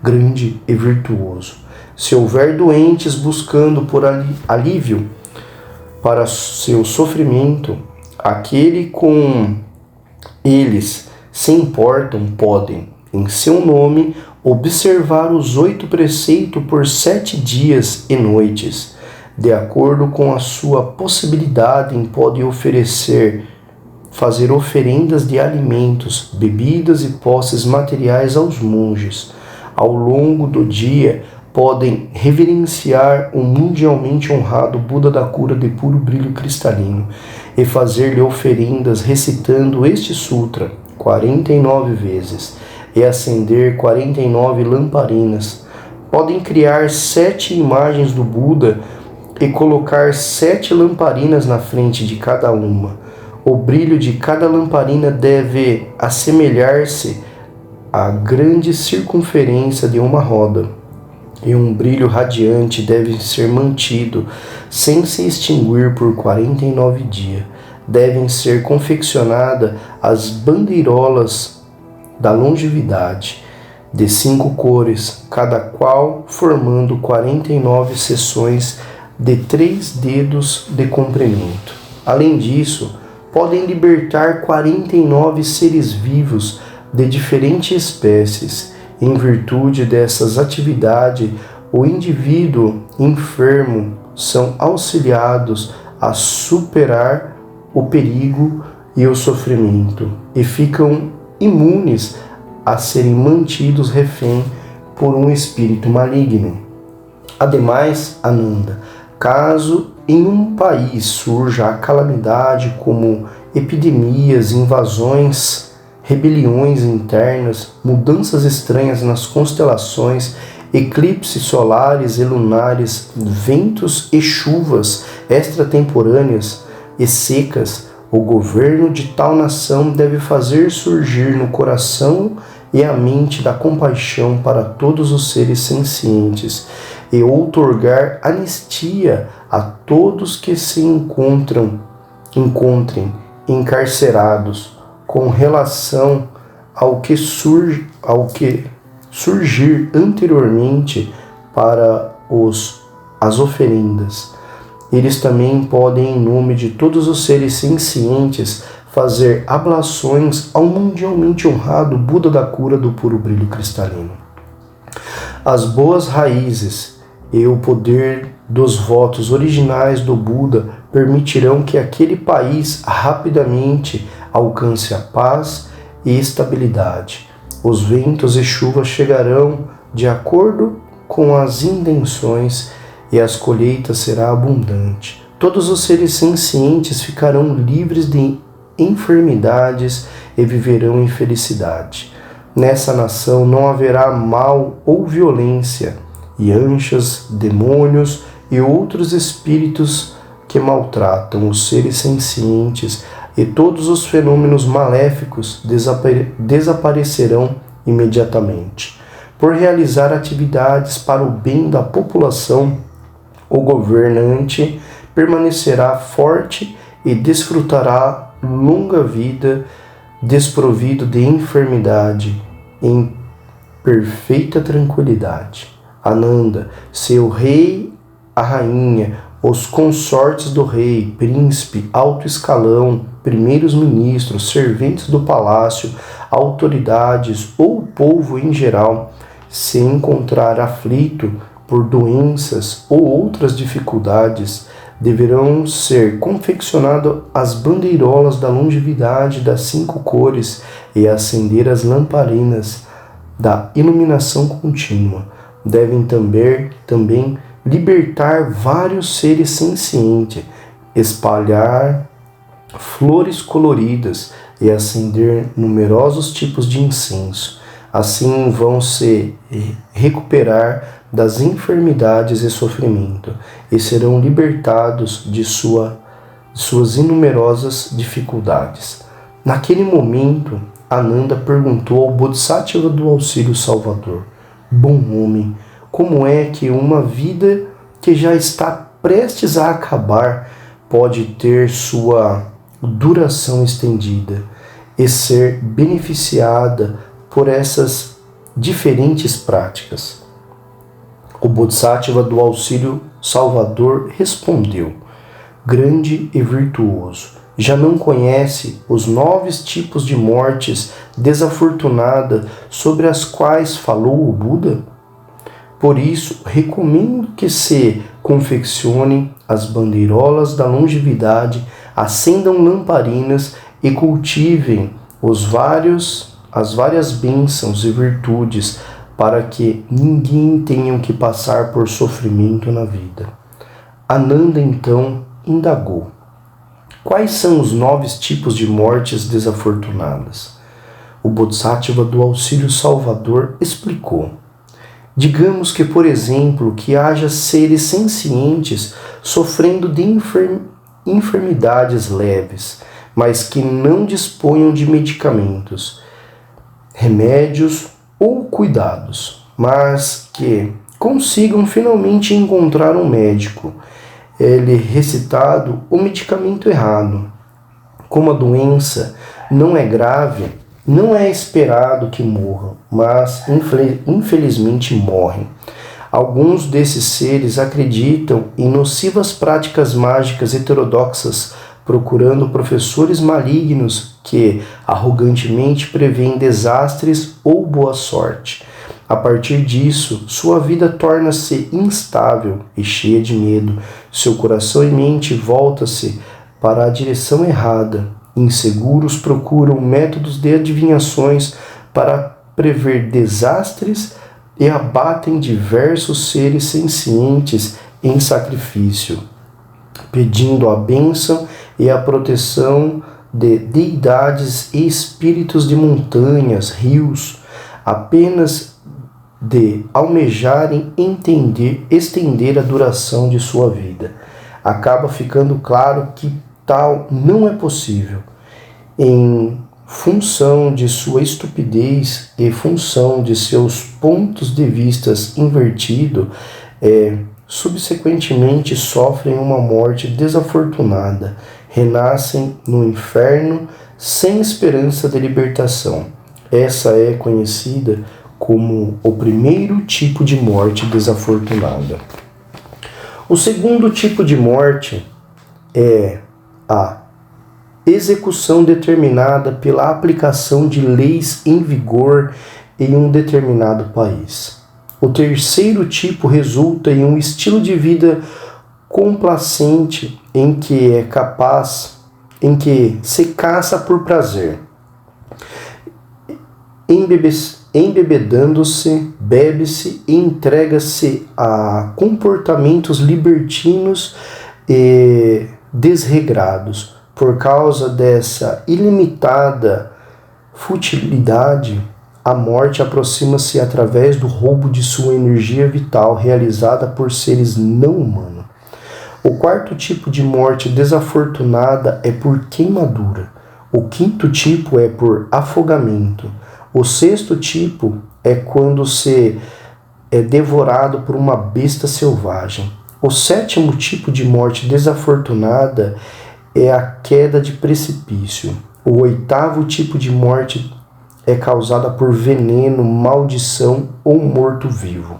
grande e virtuoso, se houver doentes buscando por alívio para seu sofrimento, aquele com eles se importam podem, em seu nome, observar os 8 preceitos por 7 dias e noites. De acordo com a sua possibilidade, pode fazer oferendas de alimentos, bebidas e posses materiais aos monges. Ao longo do dia, podem reverenciar o mundialmente honrado Buda da cura de puro brilho cristalino e fazer-lhe oferendas recitando este sutra 49 vezes e acender 49 lamparinas. Podem criar 7 imagens do Buda e colocar 7 lamparinas na frente de cada uma. O brilho de cada lamparina deve assemelhar-se à grande circunferência de uma roda, e um brilho radiante deve ser mantido sem se extinguir por 49 dias. Devem ser confeccionadas as bandeirolas da longevidade, de 5 cores, cada qual formando 49 seções de 3 dedos de comprimento. Além disso, podem libertar 49 seres vivos de diferentes espécies. Em virtude dessas atividades, o indivíduo enfermo são auxiliados a superar o perigo e o sofrimento e ficam imunes a serem mantidos refém por um espírito maligno. Ademais, Ananda, caso em um país surja a calamidade como epidemias, invasões, rebeliões internas, mudanças estranhas nas constelações, eclipses solares e lunares, ventos e chuvas extratemporâneas e secas, o governo de tal nação deve fazer surgir no coração e a mente da compaixão para todos os seres sencientes e outorgar anistia a todos que se encontrem encarcerados com relação ao que surgir anteriormente para as oferendas. Eles também podem, em nome de todos os seres sencientes, fazer ablações ao mundialmente honrado Buda da cura do puro brilho cristalino. As boas raízes e o poder dos votos originais do Buda permitirão que aquele país rapidamente alcance a paz e estabilidade. Os ventos e chuvas chegarão de acordo com as intenções e as colheitas será abundante. Todos os seres sencientes ficarão livres de enfermidades e viverão em felicidade. Nessa nação não haverá mal ou violência, yanchas, demônios e outros espíritos que maltratam os seres sencientes, e todos os fenômenos maléficos desaparecerão imediatamente. Por realizar atividades para o bem da população, o governante permanecerá forte e desfrutará longa vida, desprovido de enfermidade, em perfeita tranquilidade. Ananda, seu rei, a rainha, os consortes do rei, príncipe, alto escalão, primeiros ministros, serventes do palácio, autoridades ou o povo em geral, se encontrar aflito por doenças ou outras dificuldades, deverão ser confeccionadas as bandeirolas da longevidade das 5 cores e acender as lamparinas da iluminação contínua. Devem também libertar vários seres sencientes, espalhar flores coloridas e acender numerosos tipos de incenso. Assim vão se recuperar das enfermidades e sofrimento e serão libertados de suas inumerosas dificuldades. Naquele momento, Ananda perguntou ao Bodhisattva do Auxílio Salvador: bom homem, como é que uma vida que já está prestes a acabar pode ter sua duração estendida e ser beneficiada por essas diferentes práticas? O Bodhisattva do Auxílio Salvador respondeu: grande e virtuoso, já não conhece os 9 tipos de mortes desafortunada sobre as quais falou o Buda? Por isso, recomendo que se confeccionem as bandeirolas da longevidade, acendam lamparinas e cultivem as várias bênçãos e virtudes para que ninguém tenha que passar por sofrimento na vida. Ananda então indagou: quais são os 9 tipos de mortes desafortunadas? O Bodhisattva do Auxílio Salvador explicou: digamos que, por exemplo, que haja seres sencientes sofrendo de enfermidades leves, mas que não disponham de medicamentos, remédios ou cuidados, mas que consigam finalmente encontrar um médico, ele recitado o medicamento errado. Como a doença não é grave, não é esperado que morram, mas infelizmente morrem. Alguns desses seres acreditam em nocivas práticas mágicas heterodoxas procurando professores malignos que arrogantemente prevêem desastres ou boa sorte. A partir disso, sua vida torna-se instável e cheia de medo. Seu coração e mente voltam-se para a direção errada. Inseguros procuram métodos de adivinhações para prever desastres e abatem diversos seres sencientes em sacrifício, pedindo a bênção e a proteção de deidades e espíritos de montanhas, rios, apenas de almejarem estender a duração de sua vida. Acaba ficando claro que tal não é possível. Em função de sua estupidez e função de seus pontos de vistas invertidos, subsequentemente sofrem uma morte desafortunada, renascem no inferno sem esperança de libertação. Essa é conhecida como o primeiro tipo de morte desafortunada. O segundo tipo de morte é a execução determinada pela aplicação de leis em vigor em um determinado país. O terceiro tipo resulta em um estilo de vida complacente em que se caça por prazer, embebedando-se, bebe-se e entrega-se a comportamentos libertinos e desregrados. Por causa dessa ilimitada futilidade, a morte aproxima-se através do roubo de sua energia vital realizada por seres não humanos. O quarto tipo de morte desafortunada é por queimadura. O quinto tipo é por afogamento. O sexto tipo é quando se é devorado por uma besta selvagem. O sétimo tipo de morte desafortunada é a queda de precipício. O oitavo tipo de morte é causada por veneno, maldição ou morto-vivo.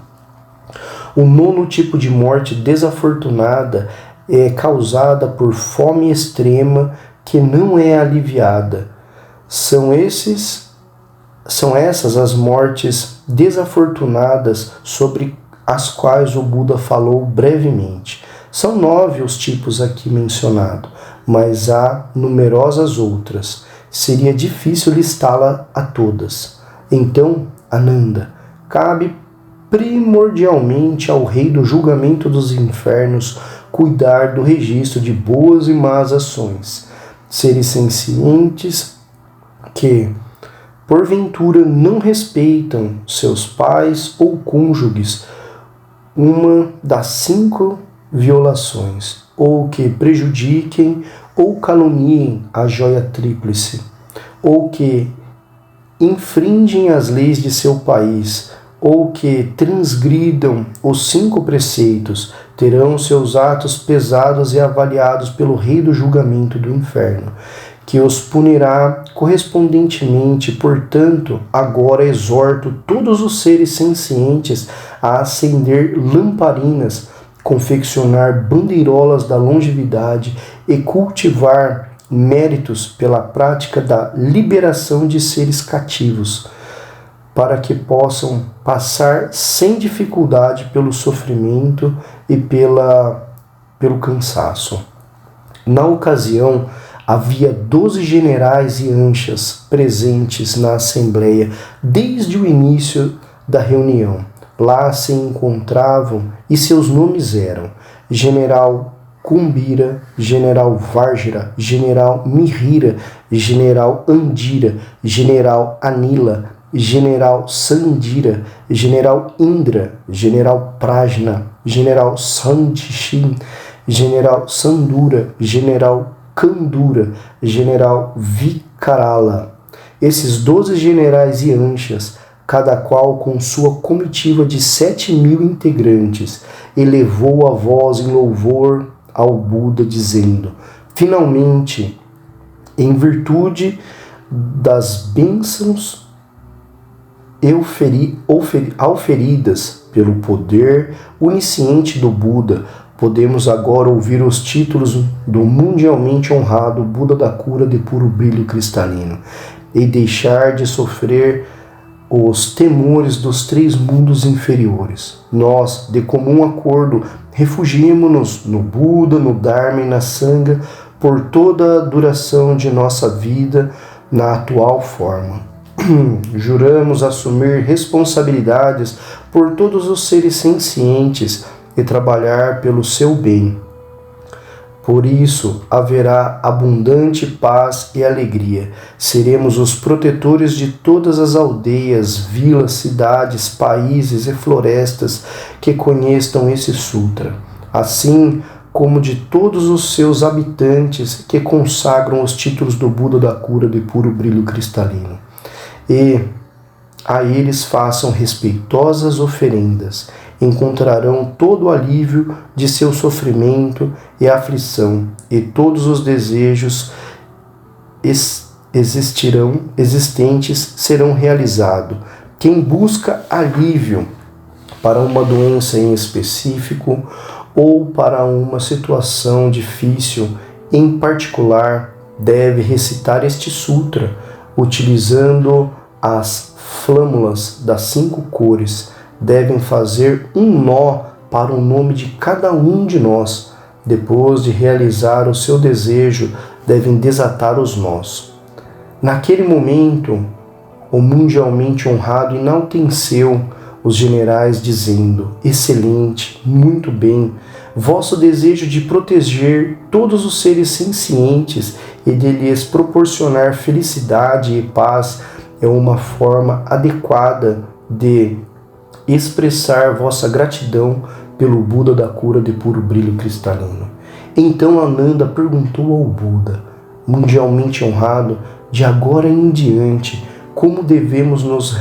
O nono tipo de morte desafortunada é causada por fome extrema que não é aliviada. São essas as mortes desafortunadas sobre as quais o Buda falou brevemente. São 9 os tipos aqui mencionados, mas há numerosas outras. Seria difícil listá-la a todas. Então, Ananda, cabe primordialmente ao rei do julgamento dos infernos cuidar do registro de boas e más ações. Seres sencientes que, porventura, não respeitam seus pais ou cônjuges, uma das 5 violações, ou que prejudiquem ou caluniem a joia tríplice, ou que infringem as leis de seu país, ou que transgridam os 5 preceitos, terão seus atos pesados e avaliados pelo rei do julgamento do inferno, que os punirá correspondentemente. Portanto, agora exorto todos os seres sencientes a acender lamparinas, confeccionar bandeirolas da longevidade e cultivar méritos pela prática da liberação de seres cativos, para que possam passar sem dificuldade pelo sofrimento e pelo cansaço. Na ocasião, havia 12 generais e anchas presentes na assembleia desde o início da reunião. Lá se encontravam e seus nomes eram General Kumbhira, General Vajra, General Mihira, General Andira, General Anila, General Sandira, General Indra, General Prajna, General Santishin, General Sandura, General Kandura, General Vikarala. Esses 12 generais e anchas, cada qual com sua comitiva de 7.000 integrantes, elevou a voz em louvor ao Buda, dizendo: finalmente, em virtude das bênçãos auferidas pelo poder onisciente do Buda, Podemos agora ouvir os títulos do mundialmente honrado Buda da cura de puro brilho cristalino e deixar de sofrer os temores dos 3 mundos inferiores. Nós, de comum acordo, refugiemo-nos no Buda, no Dharma e na Sangha por toda a duração de nossa vida na atual forma. Juramos assumir responsabilidades por todos os seres sencientes e trabalhar pelo seu bem. Por isso haverá abundante paz e alegria. Seremos os protetores de todas as aldeias, vilas, cidades, países e florestas que conheçam esse sutra, assim como de todos os seus habitantes que consagram os títulos do Buda da cura de puro brilho cristalino. E a eles façam respeitosas oferendas. Encontrarão todo o alívio de seu sofrimento e aflição, e todos os desejos existentes serão realizados. Quem busca alívio para uma doença em específico ou para uma situação difícil em particular, deve recitar este sutra, utilizando as flâmulas das 5 cores. Devem fazer um nó para o nome de cada um de nós. Depois de realizar o seu desejo, devem desatar os nós. Naquele momento, o mundialmente honrado enalteceu os generais, dizendo: excelente, muito bem, vosso desejo de proteger todos os seres sencientes e de lhes proporcionar felicidade e paz é uma forma adequada de expressar vossa gratidão pelo Buda da cura de puro brilho cristalino. Então Ananda perguntou ao Buda, mundialmente honrado, de agora em diante, como devemos nos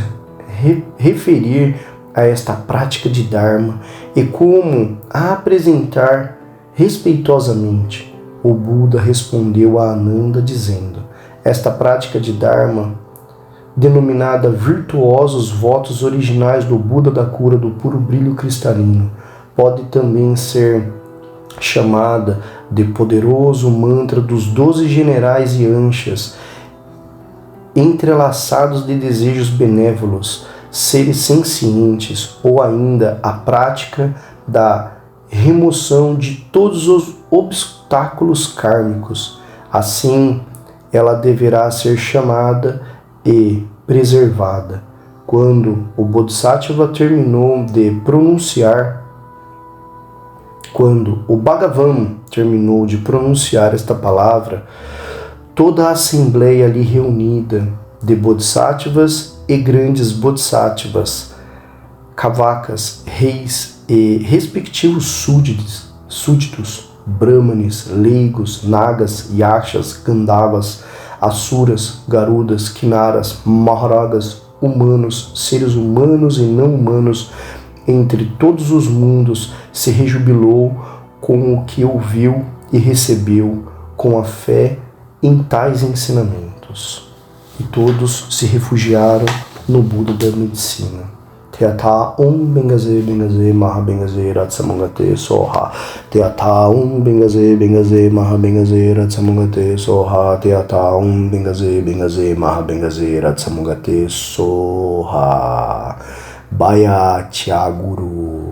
referir a esta prática de Dharma e como a apresentar respeitosamente. O Buda respondeu a Ananda dizendo: esta prática de Dharma, denominada virtuosos votos originais do Buda da cura do puro brilho cristalino, pode também ser chamada de poderoso mantra dos 12 generais e anchas, entrelaçados de desejos benévolos, seres sencientes, ou ainda a prática da remoção de todos os obstáculos kármicos. Assim, ela deverá ser chamada e preservada. Quando o Bodhisattva terminou de pronunciar, quando o Bhagavan terminou de pronunciar esta palavra, toda a assembleia ali reunida de Bodhisattvas e grandes Bodhisattvas, Kavakas, reis e respectivos súditos, Brahmanes, leigos, Nagas, Yakshas, Gandhavas, Asuras, Garudas, Kinnaras, Maharagas, humanos, seres humanos e não humanos, entre todos os mundos, se rejubilou com o que ouviu e recebeu com a fé em tais ensinamentos. E todos se refugiaram no Buda da medicina. Teatha bengaze bengaze maha bengaze ratsamungate soha. Teatha bengaze maha bengaze ratsamungate soha. Teatha bengaze maha bengaze ratsamungate soha. Baya Tia Guru.